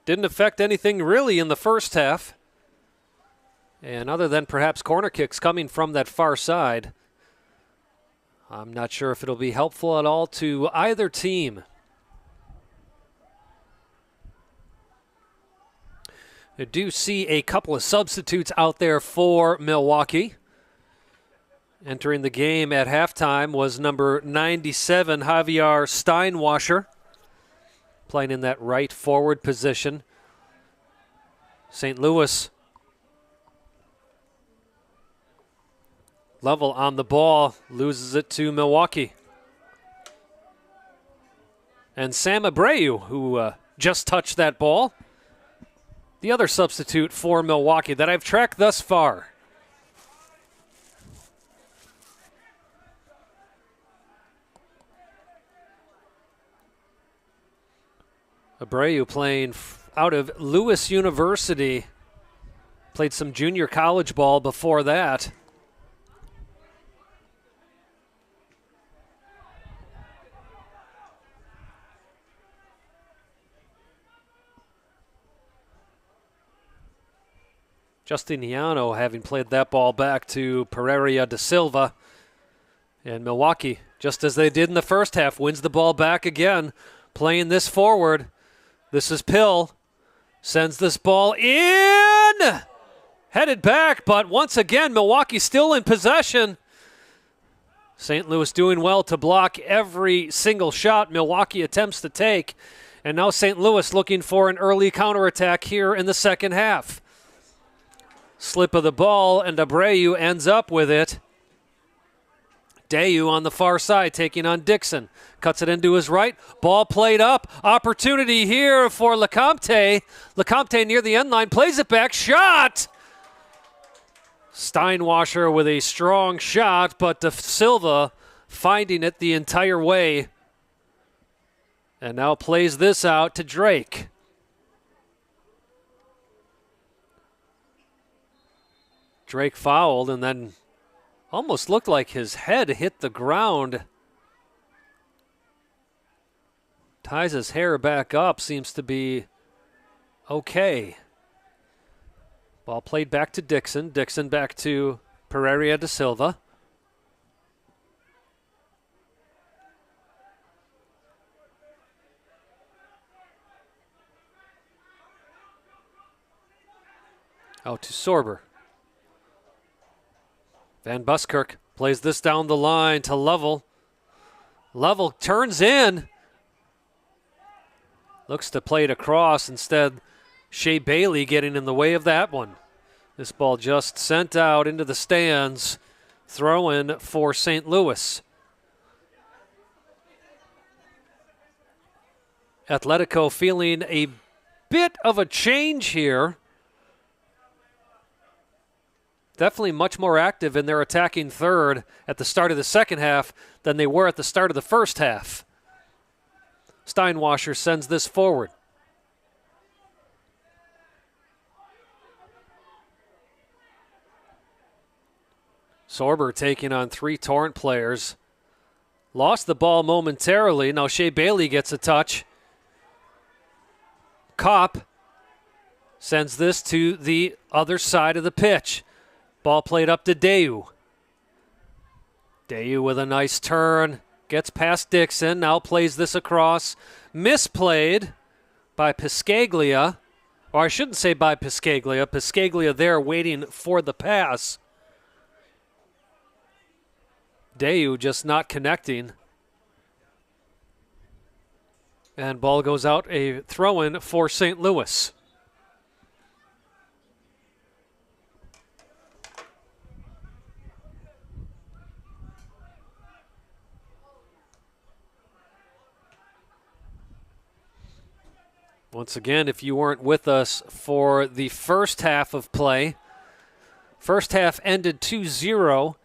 Didn't affect anything really in the first half. And other than perhaps corner kicks coming from that far side, I'm not sure if it'll be helpful at all to either team. I do see a couple of substitutes out there for Milwaukee. Entering the game at halftime was number 97, Javier Steinwasser, playing in that right forward position. St. Louis level on the ball, loses it to Milwaukee. And Sam Abreu, who just touched that ball, the other substitute for Milwaukee that I've tracked thus far. Abreu playing out of Lewis University, Played some junior college ball before that. Justiniano having played that ball back to Pereira da Silva. And Milwaukee, just as they did in the first half, wins the ball back again, playing this forward. This is Pill. Sends this ball in. Headed back, but once again, Milwaukee still in possession. St. Louis doing well to block every single shot Milwaukee attempts to take. And now St. Louis looking for an early counterattack here in the second half. Slip of the ball, and Abreu ends up with it. Dayu on the far side taking on Dixon. Cuts it into his right. Ball played up. Opportunity here for LeCompte. LeCompte near the end line. Plays it back. Shot! Steinwasser with a strong shot, but Da Silva finding it the entire way. And now plays this out to Drake. Drake fouled and then almost looked like his head hit the ground. Ties his hair back up, seems to be okay. Ball played back to Dixon. Dixon back to Pereira da Silva. Out to Sorber. Van Buskirk plays this down the line to Lovell. Lovell turns in. Looks to play it across. Instead, Shea Bailey getting in the way of that one. This ball just sent out into the stands. Throw in for St. Louis. Atletico feeling a bit of a change here. Definitely much more active in their attacking third at the start of the second half than they were at the start of the first half. Steinwasser sends this forward. Sorber taking on 3 Torrent players. Lost the ball momentarily. Now Shea Bailey gets a touch. Kopp sends this to the other side of the pitch. Ball played up to Dayu. Dayu with a nice turn. Gets past Dixon. Now plays this across. Misplayed by Piscaglia. Or I shouldn't say by Piscaglia. Piscaglia there waiting for the pass. Dayu just not connecting. And ball goes out, a throw-in for St. Louis. Once again, if you weren't with us for the first half of play, first half ended 2-0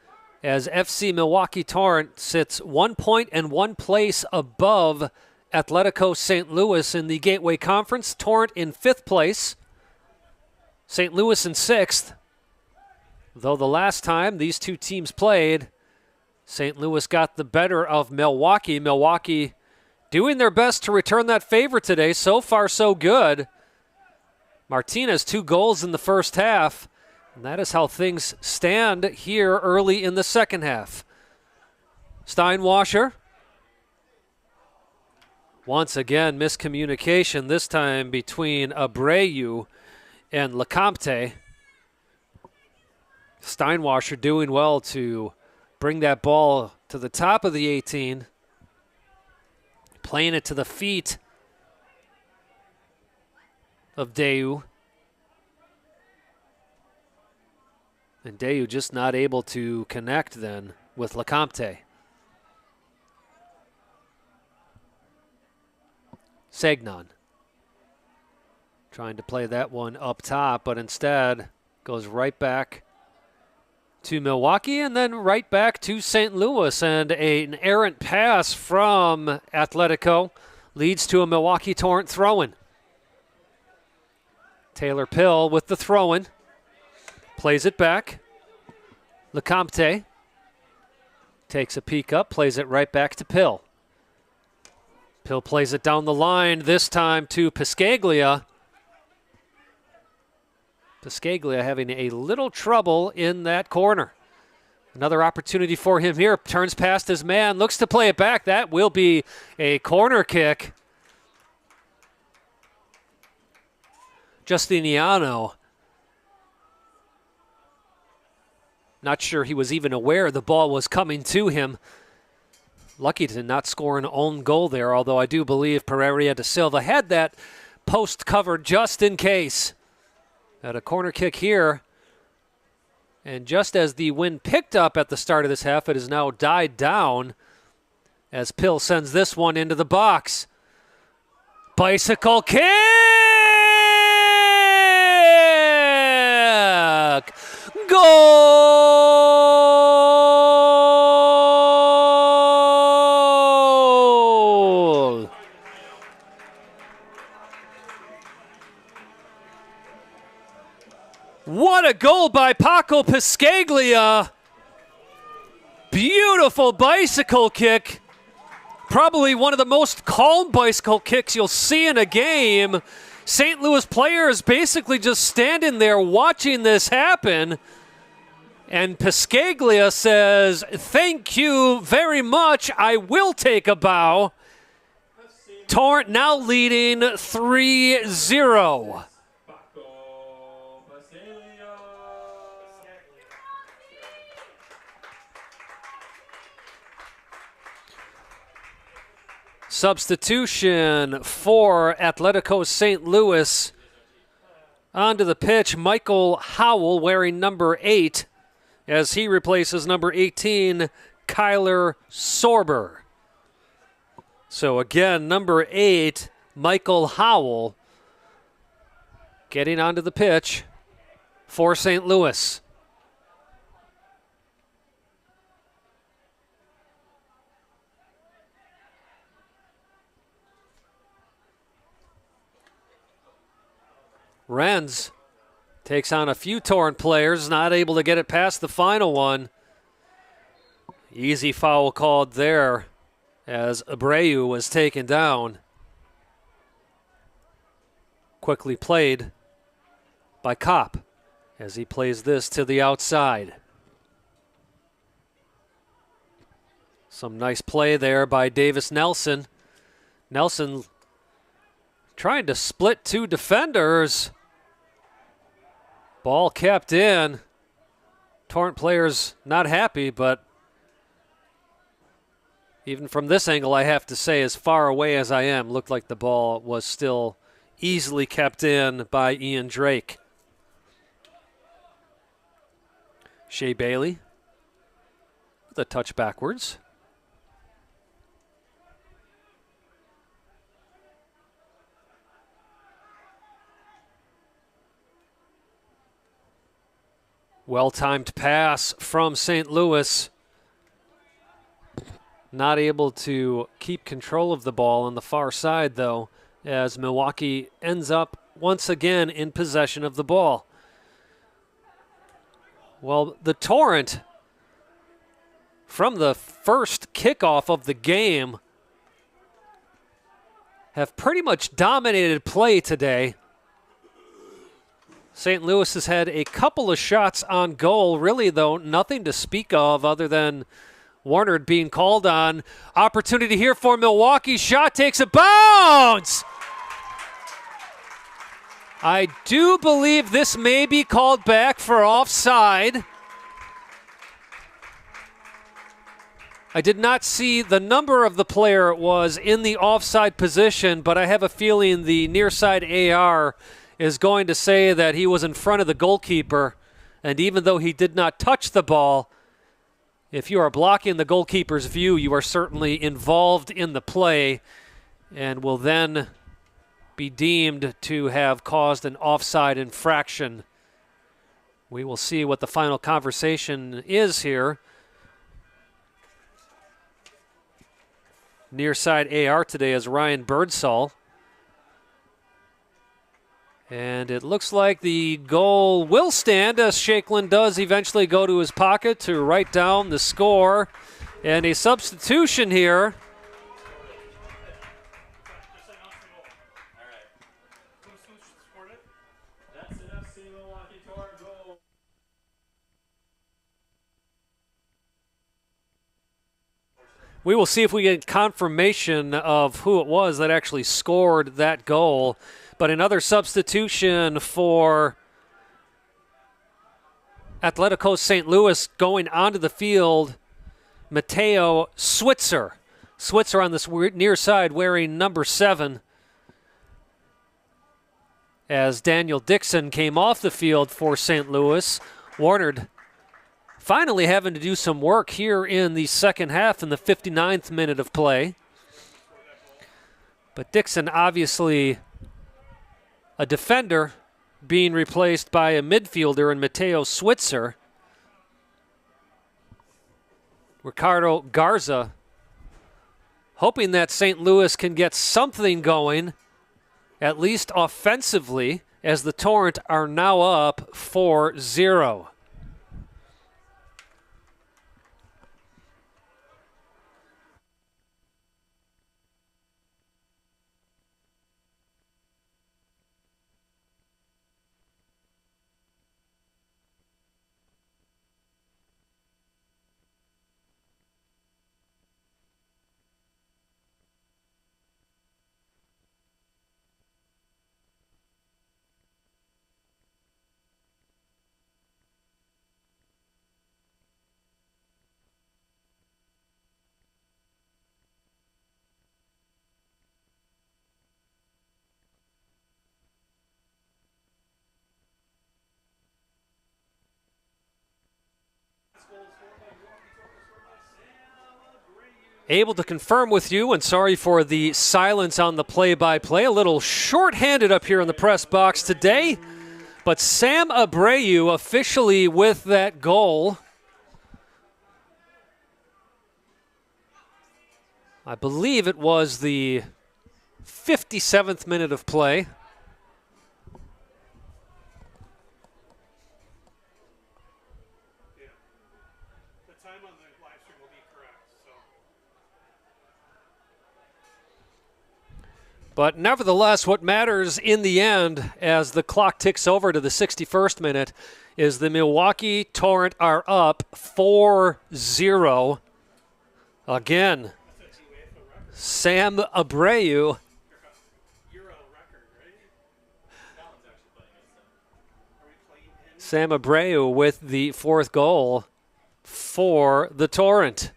as FC Milwaukee Torrent sits 1 point and 1 place above Atletico St. Louis in the Gateway Conference. Torrent in 5th place, St. Louis in 6th. Though the last time these two teams played, St. Louis got the better of Milwaukee. Milwaukee doing their best to return that favor today. So far, so good. Martinez, 2 goals in the first half. And that is how things stand here early in the second half. Steinwasser. Once again, miscommunication, this time between Abreu and LeCompte. Steinwasser doing well to bring that ball to the top of the 18. Playing it to the feet of Dayu. And Dayu just not able to connect then with LeCompte. Sagnon trying to play that one up top, but instead goes right back to Milwaukee and then right back to St. Louis. And an errant pass from Atletico leads to a Milwaukee Torrent throw-in. Taylor Pill with the throw-in. Plays it back. LeCompte takes a peek up, plays it right back to Pill. Pill plays it down the line, this time to Piscaglia. Piscaglia having a little trouble in that corner. Another opportunity for him here. Turns past his man, looks to play it back. That will be a corner kick. Justiniano. Not sure he was even aware the ball was coming to him. Lucky to not score an own goal there, although I do believe Pereira da Silva had that post covered just in case. At a corner kick here. And just as the wind picked up at the start of this half, it has now died down as Pill sends this one into the box. Bicycle kick! Goal! What a goal by Paco Piscaglia. Beautiful bicycle kick. Probably one of the most calm bicycle kicks you'll see in a game. St. Louis players basically just standing there watching this happen. And Piscaglia says, "Thank you very much. I will take a bow." Torrent now leading 3-0. Substitution for Atletico St. Louis. Onto the pitch, Michael Howell wearing number 8 as he replaces number 18, Kyler Sorber. So again, number 8, Michael Howell getting onto the pitch for St. Louis. Renz takes on a few Torrent players, not able to get it past the final one. Easy foul called there as Abreu was taken down. Quickly played by Kopp as he plays this to the outside. Some nice play there by Davis Nelson. Nelson trying to split two defenders. Ball kept in. Torrent players not happy, but even from this angle, I have to say, as far away as I am, looked like the ball was still easily kept in by Ian Drake. Shea Bailey with a touch backwards. Well-timed pass from St. Louis. Not able to keep control of the ball on the far side, though, as Milwaukee ends up once again in possession of the ball. Well, the Torrent, from the first kickoff of the game, have pretty much dominated play today. St. Louis has had a couple of shots on goal. Really, though, nothing to speak of other than Warner being called on. Opportunity here for Milwaukee. Shot takes a bounce. I do believe this may be called back for offside. I did not see the number of the player was in the offside position, but I have a feeling the near side AR is going to say that he was in front of the goalkeeper, and even though he did not touch the ball, if you are blocking the goalkeeper's view, you are certainly involved in the play and will then be deemed to have caused an offside infraction. We will see what the final conversation is here. Near side AR today is Ryan Birdsall. And it looks like the goal will stand as Shankland does eventually go to his pocket to write down the score. And a substitution here. That's an FC Milwaukee Torrent goal. We will see if we get confirmation of who it was that actually scored that goal. But another substitution for Atletico St. Louis going onto the field, Mateo Switzer. Switzer on this near side wearing number 7. As Daniel Dixon came off the field for St. Louis. Warner finally having to do some work here in the second half in the 59th minute of play. But Dixon obviously a defender being replaced by a midfielder in Mateo Switzer. Ricardo Garza hoping that St. Louis can get something going, at least offensively, as the Torrent are now up 4-0. Able to confirm with you, and sorry for the silence on the play-by-play. A little short-handed up here in the press box today, but Sam Abreu officially with that goal. I believe it was the 57th minute of play. But nevertheless, what matters in the end as the clock ticks over to the 61st minute is the Milwaukee Torrent are up 4-0. Again, Sam Abreu. Sam Abreu with the 4th goal for the Torrent.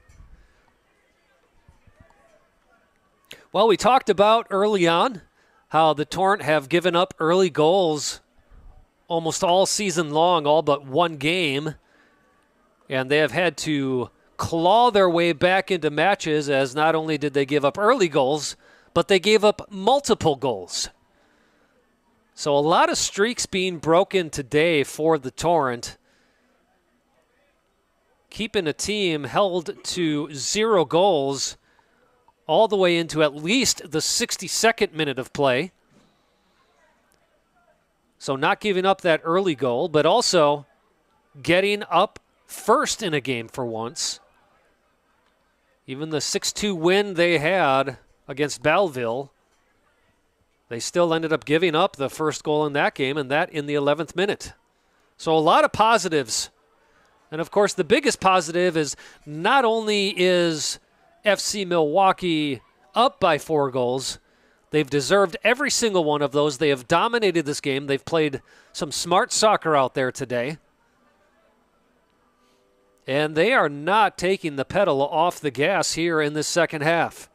Well, we talked about early on how the Torrent have given up early goals almost all season long, all but one game. And they have had to claw their way back into matches, as not only did they give up early goals, but they gave up multiple goals. So a lot of streaks being broken today for the Torrent, keeping a team held to 0 goals all the way into at least the 62nd minute of play. So not giving up that early goal, but also getting up first in a game for once. Even the 6-2 win they had against Belleville, they still ended up giving up the first goal in that game, and that in the 11th minute. So a lot of positives. And of course, the biggest positive is not only is FC Milwaukee up by 4 goals. They've deserved every single one of those. They have dominated this game. They've played some smart soccer out there today. And they are not taking the pedal off the gas here in this second half.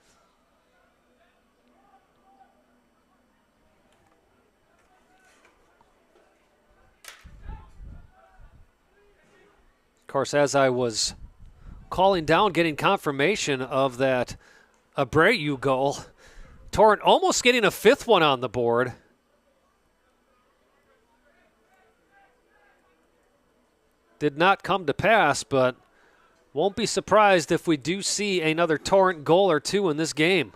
Of course, as I was calling down, getting confirmation of that Abreu goal, Torrent almost getting a 5th one on the board. Did not come to pass, but won't be surprised if we do see another Torrent goal or 2 in this game.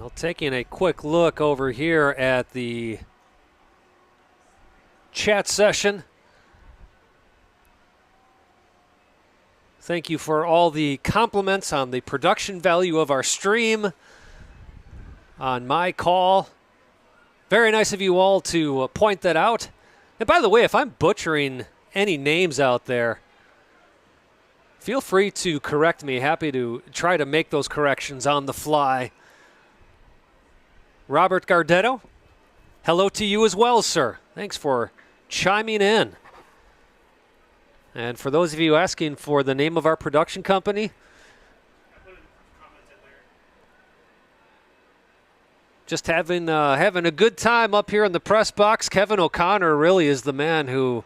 Well, taking a quick look over here at the chat session. Thank you for all the compliments on the production value of our stream, on my call. Very nice of you all to point that out. And by the way, if I'm butchering any names out there, feel free to correct me. Happy to try to make those corrections on the fly. Robert Gardetto, hello to you as well, sir. Thanks for chiming in. And for those of you asking for the name of our production company, just having a good time up here in the press box. Kevin O'Connor really is the man who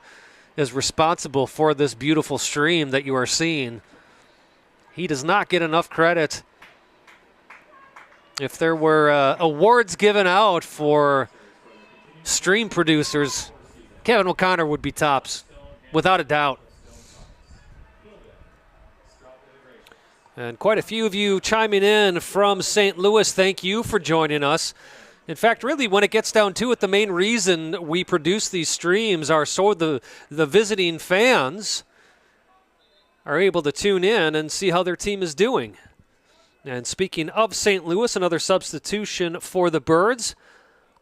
is responsible for this beautiful stream that you are seeing. He does not get enough credit. If there were awards given out for stream producers, Kevin O'Connor would be tops, without a doubt. And quite a few of you chiming in from St. Louis. Thank you for joining us. In fact, really, when it gets down to it, the main reason we produce these streams are so the visiting fans are able to tune in and see how their team is doing. And speaking of St. Louis, another substitution for the Birds,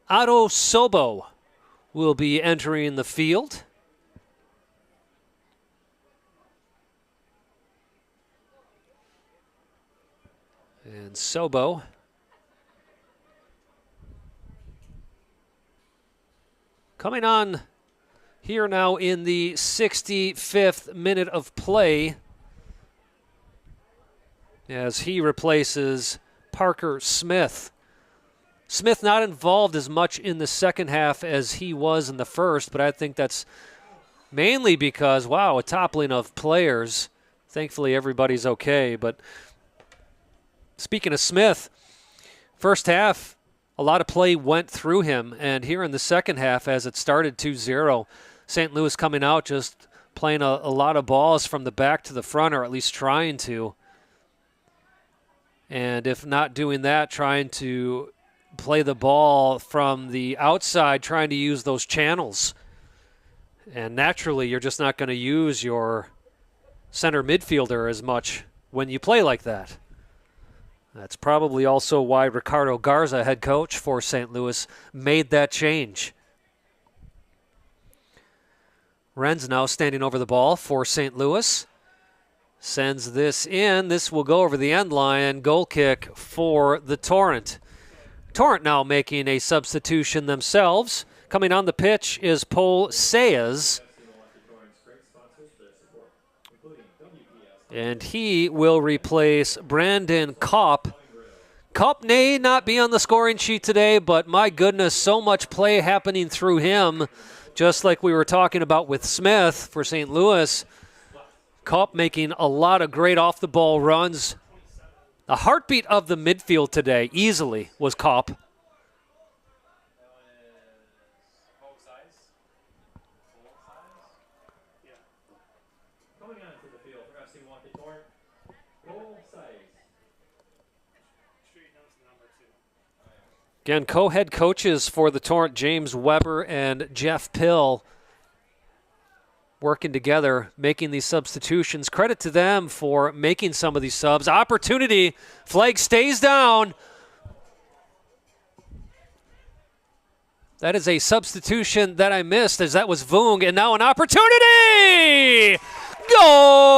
Otto Sobo will be entering the field. And Sobo coming on here now in the 65th minute of play as he replaces Parker Smith. Smith not involved as much in the second half as he was in the first, but I think that's mainly because, wow, a toppling of players. Thankfully, everybody's okay, but speaking of Smith, first half, a lot of play went through him, and here in the second half, as it started 2-0, St. Louis coming out just playing a lot of balls from the back to the front, or at least trying to. And if not doing that, trying to play the ball from the outside, trying to use those channels. And naturally, you're just not going to use your center midfielder as much when you play like that. That's probably also why Ricardo Garza, head coach for St. Louis, made that change. Renz now standing over the ball for St. Louis. Sends this in. This will go over the end line. Goal kick for the Torrent. Torrent now making a substitution themselves. Coming on the pitch is Paul Sayas. And he will replace Brandon Kopp. Kopp may not be on the scoring sheet today, but my goodness, so much play happening through him, just like we were talking about with Smith for St. Louis. Kopp making a lot of great off-the-ball runs. The heartbeat of the midfield today, easily, was Kopp. Again, co-head coaches for the Torrent, James Weber and Jeff Pill, working together, making these substitutions. Credit to them for making some of these subs. Opportunity, flag stays down. That is a substitution that I missed, as that was Vung, and now an opportunity! Goal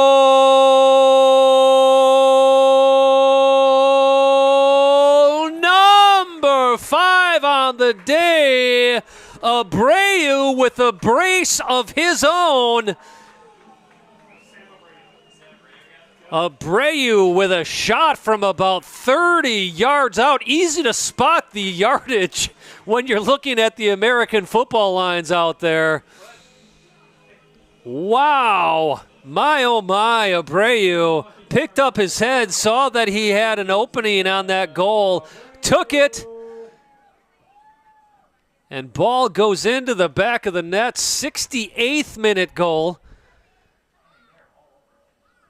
number 5 on the day. Abreu with a brace of his own. Abreu with a shot from about 30 yards out. Easy to spot the yardage when you're looking at the American football lines out there. Wow. My, oh my, Abreu picked up his head, saw that he had an opening on that goal, took it, and ball goes into the back of the net. 68th minute goal.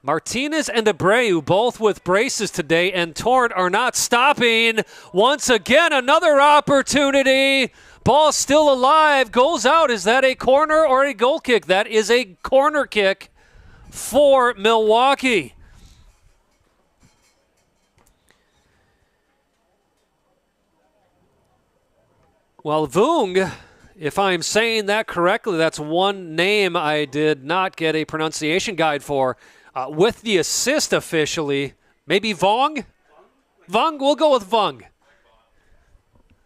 Martinez and Abreu both with braces today, and Torrent are not stopping. Once again, another opportunity. Ball still alive, goes out. Is that a corner or a goal kick? That is a corner kick for Milwaukee. Well, Vung, if I'm saying that correctly, that's one name I did not get a pronunciation guide for. With the assist officially, maybe Vong? Vung? We'll go with Vung.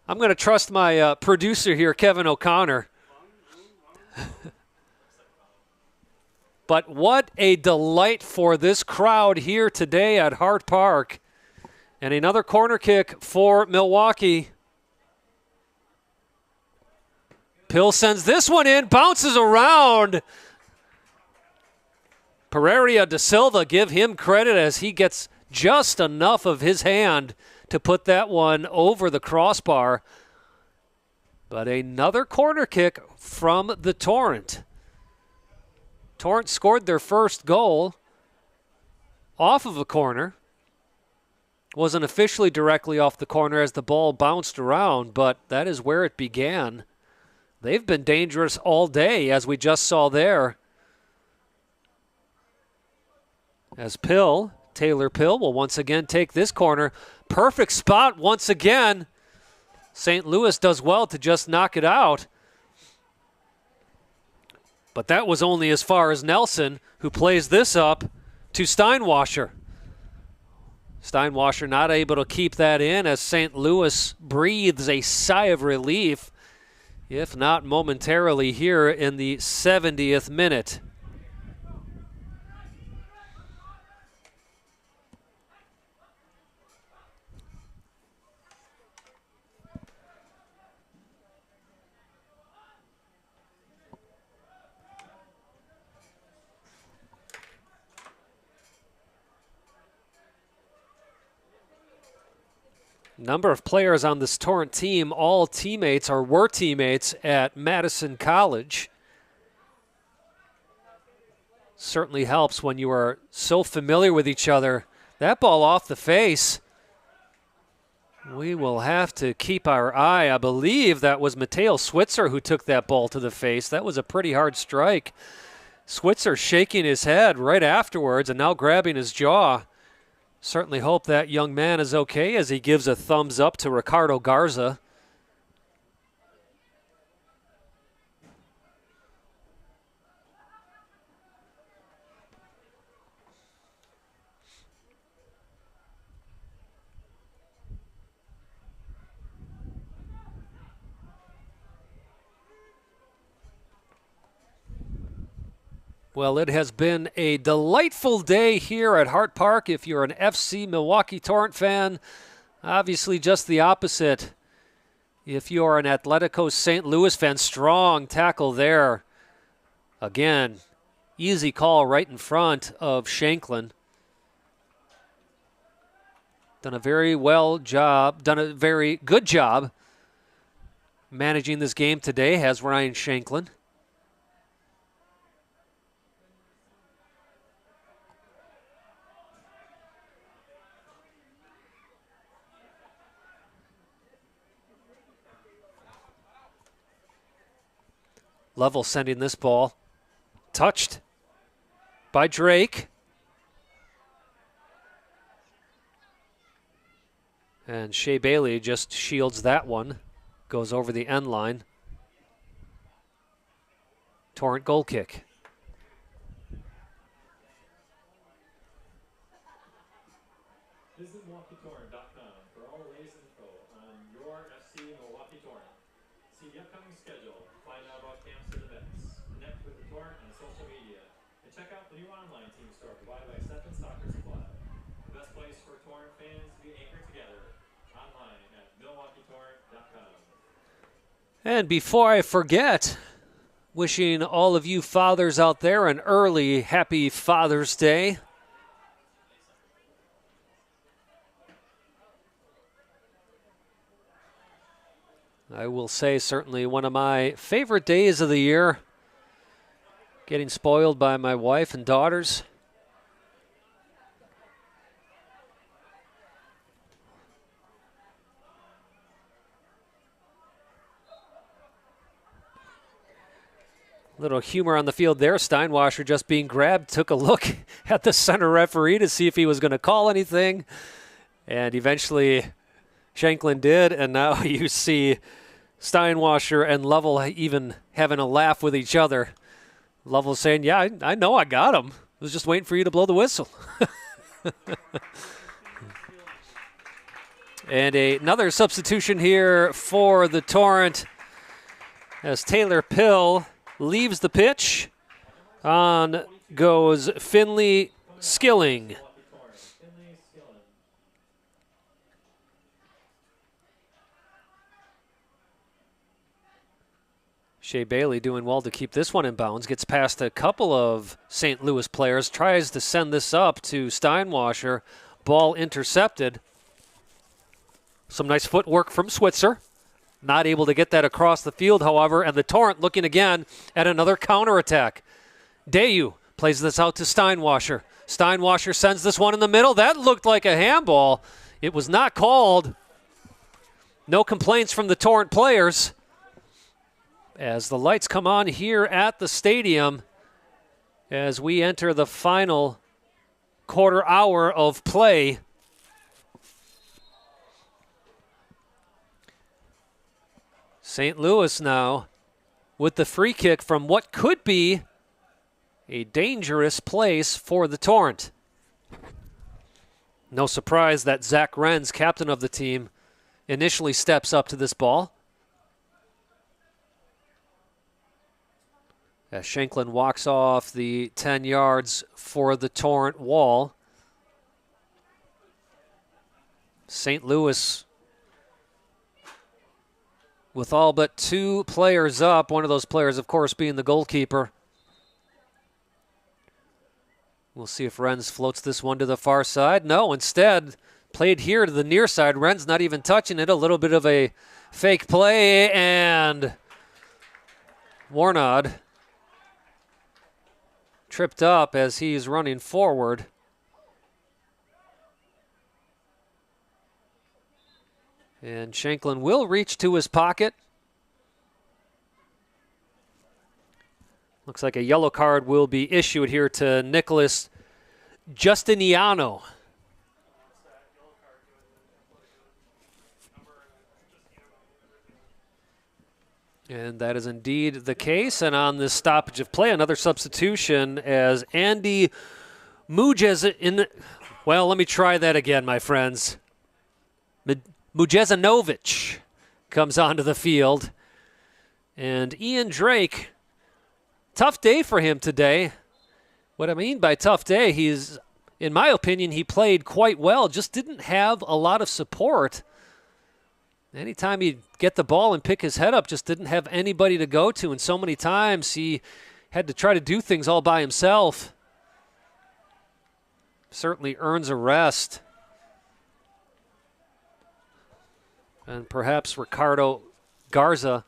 I'm going to trust my producer here, Kevin O'Connor. But what a delight for this crowd here today at Hart Park. And another corner kick for Milwaukee. Pill sends this one in, bounces around. Pereira de Silva, give him credit as he gets just enough of his hand to put that one over the crossbar. But another corner kick from the Torrent. Torrent scored their first goal off of a corner. Wasn't officially directly off the corner as the ball bounced around, but that is where it began. They've been dangerous all day, as we just saw there. As Taylor Pill will once again take this corner. Perfect spot once again. St. Louis does well to just knock it out. But that was only as far as Nelson, who plays this up to Steinwasser. Steinwasser not able to keep that in as St. Louis breathes a sigh of relief, if not momentarily, here in the 70th minute. Number of players on this Torrent team, all teammates or were teammates at Madison College. Certainly helps when you are so familiar with each other. That ball off the face. We will have to keep our eye. I believe that was Mateo Switzer who took that ball to the face. That was a pretty hard strike. Switzer shaking his head right afterwards and now grabbing his jaw. Certainly hope that young man is okay as he gives a thumbs up to Ricardo Garza. Well, it has been a delightful day here at Hart Park if you're an FC Milwaukee Torrent fan. Obviously just the opposite if you're an Atletico St. Louis fan. Strong tackle there. Again, easy call right in front of Shanklin. Done a very good job managing this game today, has Ryan Shanklin. Level sending this ball. Touched by Drake. And Shea Bailey just shields that one. Goes over the end line. Torrent goal kick. Visit MilwaukeeTorrent.com for all the latest info on your FC Milwaukee Torrent. See the upcoming schedule, find out about camps and events, connect with the Torrent on social media, and check out the new online team store provided by Stephen Soccer Supply. The best place for Torrent fans to be anchored together, online at MilwaukeeTorrent.com. And before I forget, wishing all of you fathers out there an early happy Father's Day. I will say certainly one of my favorite days of the year. Getting spoiled by my wife and daughters. Little humor on the field there. Steinwasser just being grabbed, took a look at the center referee to see if he was going to call anything. And eventually Shanklin did, and now you see Steinwasser and Lovell even having a laugh with each other. Lovell saying, yeah, I know I got him. I was just waiting for you to blow the whistle. And another substitution here for the Torrent as Taylor Pill leaves the pitch. On goes Finley Skilling. Shea Bailey doing well to keep this one in bounds. Gets past a couple of St. Louis players. Tries to send this up to Steinwasser. Ball intercepted. Some nice footwork from Switzer. Not able to get that across the field, however, and the Torrent looking again at another counterattack. Dayu plays this out to Steinwasser. Steinwasser sends this one in the middle. That looked like a handball. It was not called. No complaints from the Torrent players. As the lights come on here at the stadium as we enter the final quarter hour of play. St. Louis now with the free kick from what could be a dangerous place for the Torrent. No surprise that Zach Renz, captain of the team, initially steps up to this ball. As Shanklin walks off the 10 yards for the Torrent wall. St. Louis with all but two players up, one of those players, of course, being the goalkeeper. We'll see if Renz floats this one to the far side. No, instead, played here to the near side. Renz not even touching it. A little bit of a fake play, and Warnod tripped up as he's running forward. And Shanklin will reach to his pocket. Looks like a yellow card will be issued here to Nicholas Justiniano. And that is indeed the case. And on this stoppage of play, another substitution as Andy Mujez well, let me try that again, my friends. Mujezanovic comes onto the field. And Ian Drake, tough day for him today. What I mean by tough day, in my opinion, he played quite well, just didn't have a lot of support. Anytime he'd get the ball and pick his head up, just didn't have anybody to go to. And so many times he had to try to do things all by himself. Certainly earns a rest. And perhaps Ricardo Garza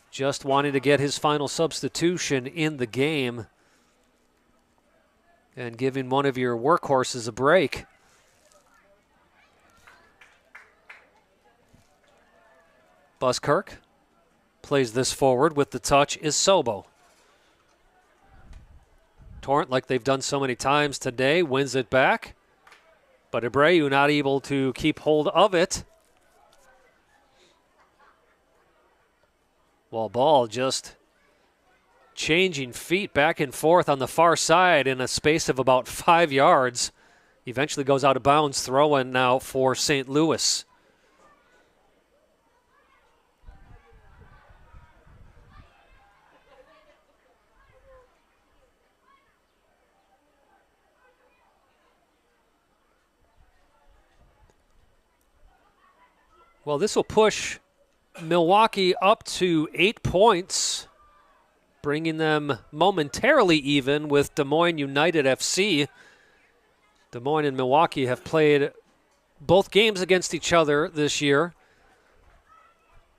just wanting to get his final substitution in the game and giving one of your workhorses a break. Buskirk plays this forward with the touch is Sobo. Torrent, like they've done so many times today, wins it back. But Abreu not able to keep hold of it. Well, ball just changing feet back and forth on the far side in a space of about 5 yards. Eventually goes out of bounds, throw-in now for St. Louis. Well, this will push Milwaukee up to 8 points, bringing them momentarily even with Des Moines United FC. Des Moines and Milwaukee have played both games against each other this year.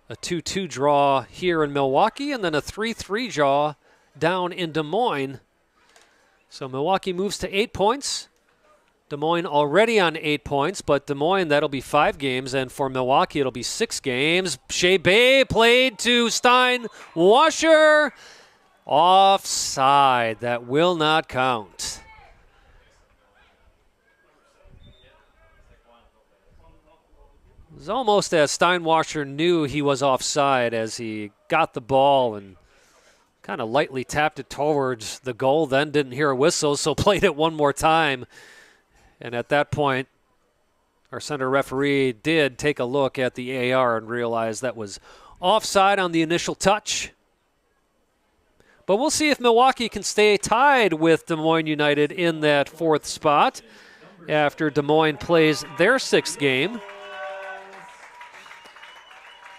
A 2-2 draw here in Milwaukee and then a 3-3 draw down in Des Moines. So Milwaukee moves to 8 points. Des Moines already on 8 points, but Des Moines, that'll be 5 games, and for Milwaukee, it'll be 6 games. Shea Bay played to Steinwasser, Offside. That will not count. It was almost as Steinwasser knew he was offside as he got the ball and kind of lightly tapped it towards the goal, then didn't hear a whistle, so played it one more time. And at that point, our center referee did take a look at the AR and realized that was offside on the initial touch. But we'll see if Milwaukee can stay tied with Des Moines United in that fourth spot after Des Moines plays their sixth game.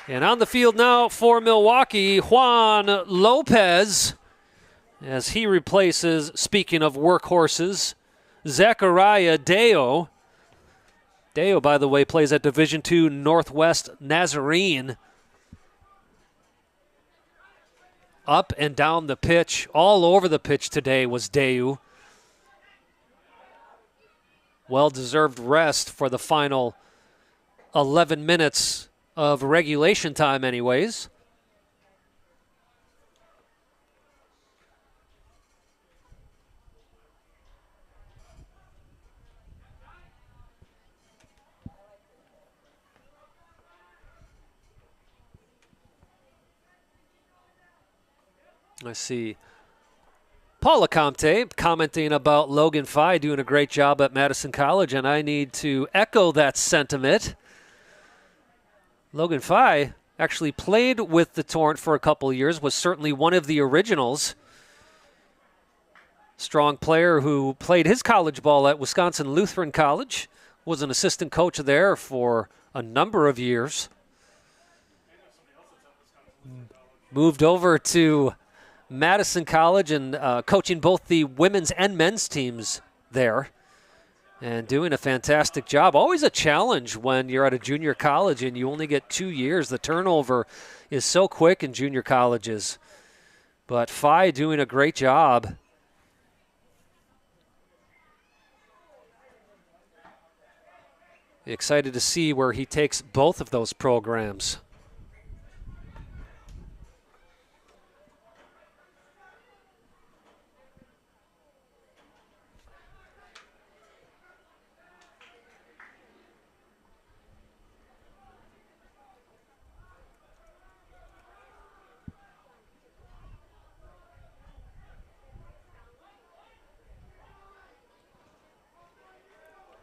And on the field now for Milwaukee, Juan Lopez, as he replaces, speaking of workhorses, Zachariah Deo. Deo, by the way, plays at Division II Northwest Nazarene. Up and down the pitch, all over the pitch today was Deo. Well-deserved rest for the final 11 minutes of regulation time anyways. I see Paula Comte commenting about Logan Fye doing a great job at Madison College, and I need to echo that sentiment. Logan Fye actually played with the Torrent for a couple of years, was certainly one of the originals. Strong player who played his college ball at Wisconsin Lutheran College, was an assistant coach there for a number of years. Moved over to Madison College and coaching both the women's and men's teams there. And doing a fantastic job. Always a challenge when you're at a junior college and you only get 2 years. The turnover is so quick in junior colleges. But Fye doing a great job. Excited to see where he takes both of those programs.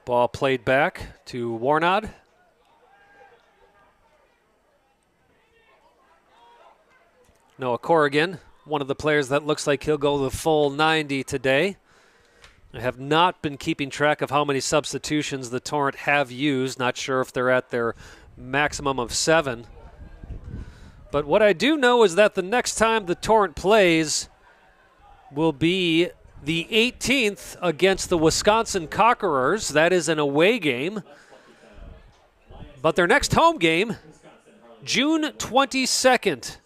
Ball played back to Warnod. Noah Corrigan, one of the players that looks like he'll go the full 90 today. I have not been keeping track of how many substitutions the Torrent have used. Not sure if they're at their maximum of 7. But what I do know is that the next time the Torrent plays will be the 18th against the Wisconsin Conquerors. That is an away game. But their next home game, June 22nd,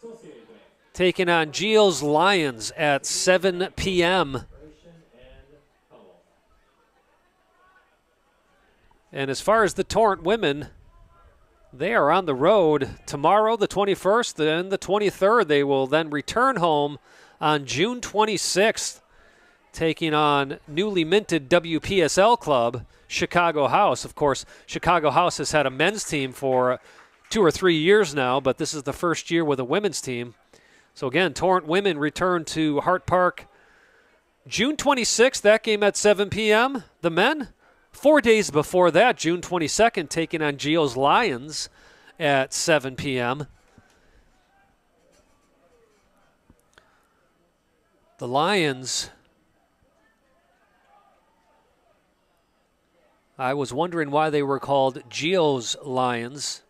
taking on Geel's Lions at 7 p.m. And as far as the Torrent women, they are on the road tomorrow, the 21st, and the 23rd. They will then return home on June 26th. Taking on newly minted WPSL club, Chicago House. Of course, Chicago House has had a men's team for 2 or 3 years now, but this is the first year with a women's team. So again, Torrent women return to Hart Park June 26th, that game at 7 p.m. The men, 4 days before that, June 22nd, taking on Geo's Lions at 7 p.m. The Lions, I was wondering why they were called Geo's Lions.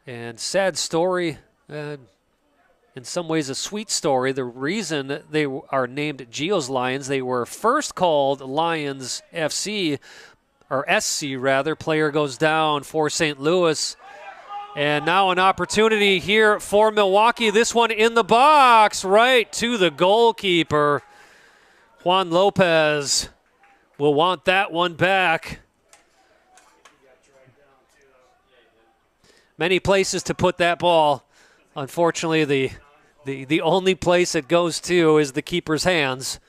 And sad story, in some ways a sweet story. The reason they are named Geo's Lions, they were first called Lions FC, or SC rather. Player goes down for St. Louis. And now an opportunity here for Milwaukee. This one in the box, right to the goalkeeper. Juan Lopez will want that one back. Many places to put that ball. Unfortunately, the The only place it goes to is the keeper's hands.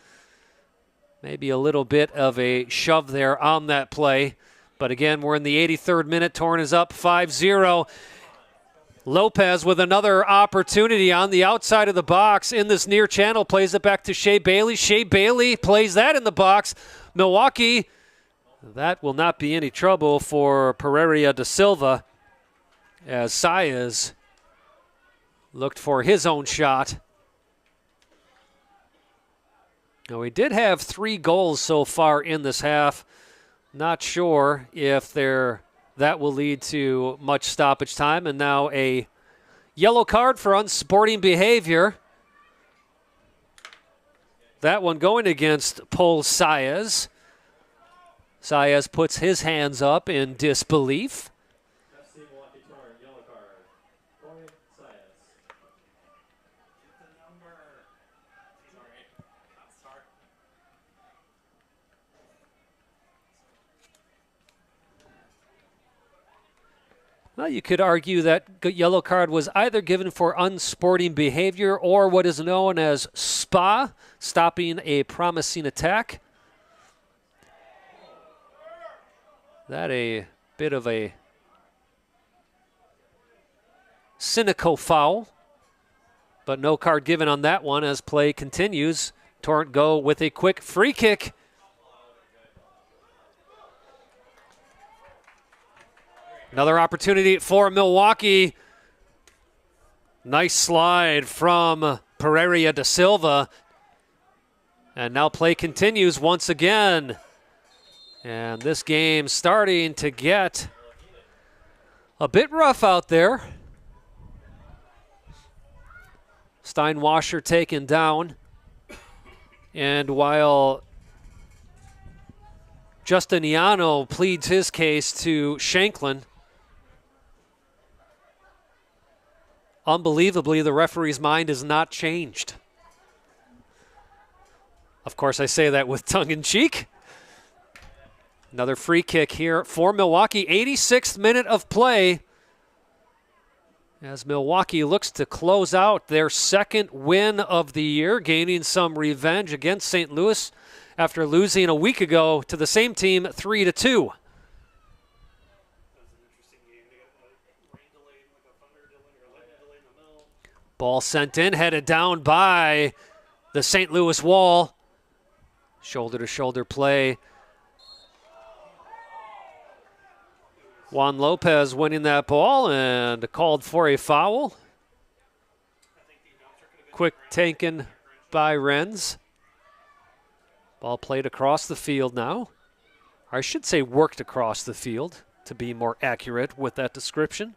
Maybe a little bit of a shove there on that play. But again, we're in the 83rd minute. Torrent is up 5-0. Lopez with another opportunity on the outside of the box in this near channel. Plays it back to Shea Bailey. Shea Bailey plays that in the box. Milwaukee, that will not be any trouble for Pereira da Silva as Saez looked for his own shot. Now, we did have 3 goals so far in this half. Not sure if that will lead to much stoppage time. And now a yellow card for unsporting behavior. That one going against Paul Saez. Saez puts his hands up in disbelief. FC Milwaukee Torrent, yellow card. Corey Saez. The number. He's all right. Hot start. Well, you could argue that yellow card was either given for unsporting behavior or what is known as SPA, stopping a promising attack. That a bit of a cynical foul, but no card given on that one as play continues. Torrent go with a quick free kick. Another opportunity for Milwaukee. Nice slide from Pereira da Silva. And now play continues once again. And this game starting to get a bit rough out there. Steinwasser taken down. And while Justiniano pleads his case to Shanklin, unbelievably, the referee's mind is not changed. Of course, I say that with tongue-in-cheek. Another free kick here for Milwaukee. 86th minute of play as Milwaukee looks to close out their second win of the year, gaining some revenge against St. Louis after losing a week ago to the same team 3-2. That was an interesting game. They got rain delayed, like a thunder delay or lightning delay in the middle. Ball sent in, headed down by the St. Louis wall. Shoulder-to-shoulder play. Juan Lopez winning that ball and called for a foul. Quick taken by Renz. Ball played across the field now. I should say worked across the field to be more accurate with that description.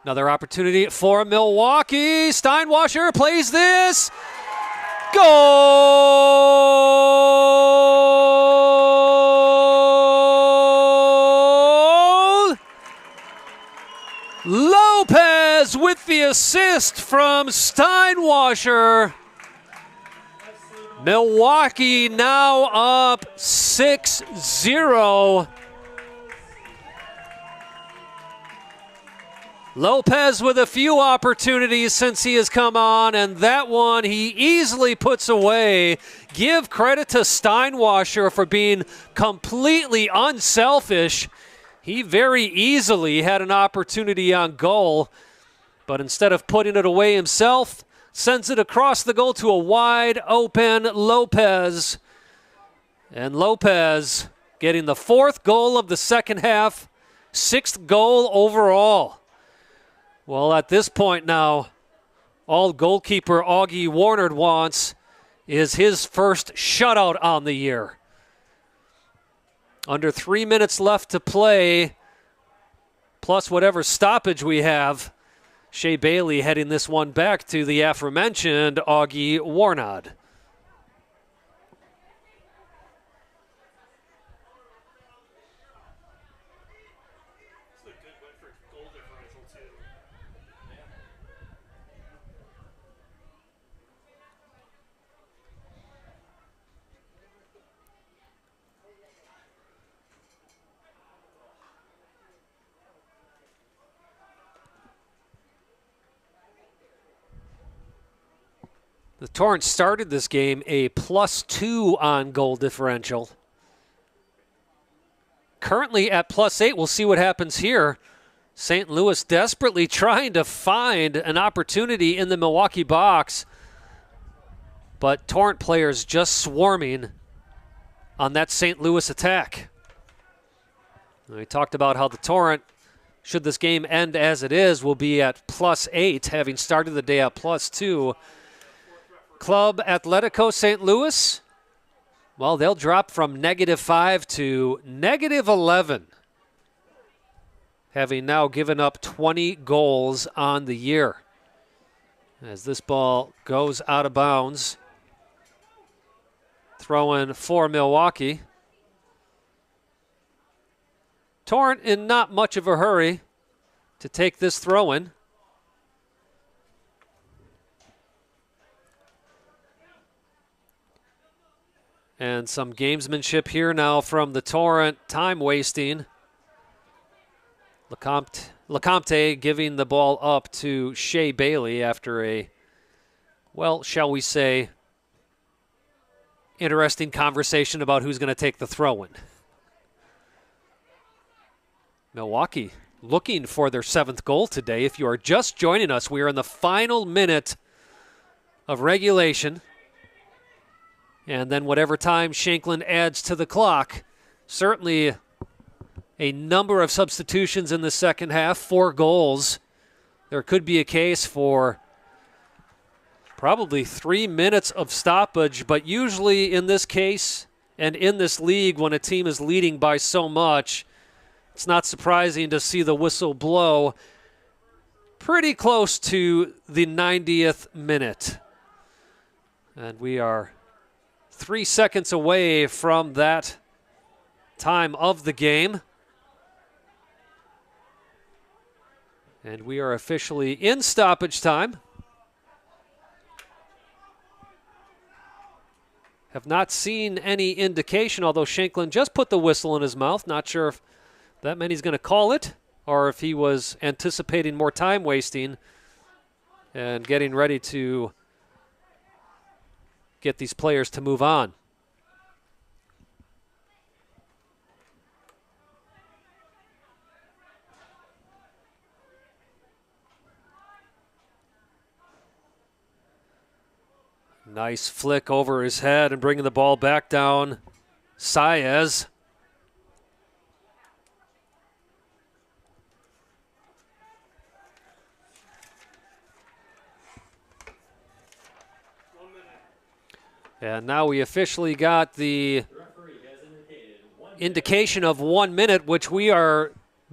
Another opportunity for Milwaukee. Steinwasser plays this. Goal! Lopez with the assist from Steinwasser. Milwaukee now up 6-0. Lopez with a few opportunities since he has come on, and that one he easily puts away. Give credit to Steinwasser for being completely unselfish. He very easily had an opportunity on goal, but instead of putting it away himself, sends it across the goal to a wide open Lopez. And Lopez getting the 4th goal of the second half, 6th goal overall. Well, at this point now, all goalkeeper Augie Warnard wants is his first shutout on the year. Under 3 minutes left to play, plus whatever stoppage we have. Shea Bailey heading this one back to the aforementioned Augie Warnard. This is a good win for goal differential, too. The Torrent started this game a +2 on goal differential. Currently at +8. We'll see what happens here. St. Louis desperately trying to find an opportunity in the Milwaukee box, but Torrent players just swarming on that St. Louis attack. We talked about how the Torrent, should this game end as it is, will be at +8, having started the day at +2. Club Atletico St. Louis, well, they'll drop from -5 to -11, having now given up 20 goals on the year. As this ball goes out of bounds, throw-in for Milwaukee. Torrent in not much of a hurry to take this throw-in. And some gamesmanship here now from the Torrent, time wasting. Lecomte giving the ball up to Shea Bailey after a, well, shall we say, interesting conversation about who's going to take the throw-in. Milwaukee looking for their 7th goal today. If you are just joining us, we are in the final minute of regulation. And then whatever time Shanklin adds to the clock, certainly a number of substitutions in the second half, 4 goals. There could be a case for probably 3 minutes of stoppage, but usually in this case and in this league, when a team is leading by so much, it's not surprising to see the whistle blow pretty close to the 90th minute. And we are 3 seconds away from that time of the game. And we are officially in stoppage time. Have not seen any indication, although Shanklin just put the whistle in his mouth. Not sure if that meant he's going to call it or if he was anticipating more time wasting and getting ready to get these players to move on. Nice flick over his head and bringing the ball back down. Saez. And now we officially got the indication of 1 minute, which we are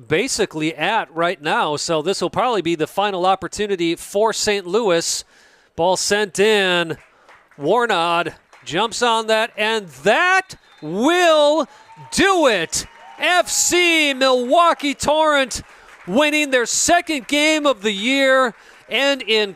basically at right now. So this will probably be the final opportunity for St. Louis. Ball sent in. Warnod jumps on that, and that will do it. FC Milwaukee Torrent winning their 2nd game of the year, and in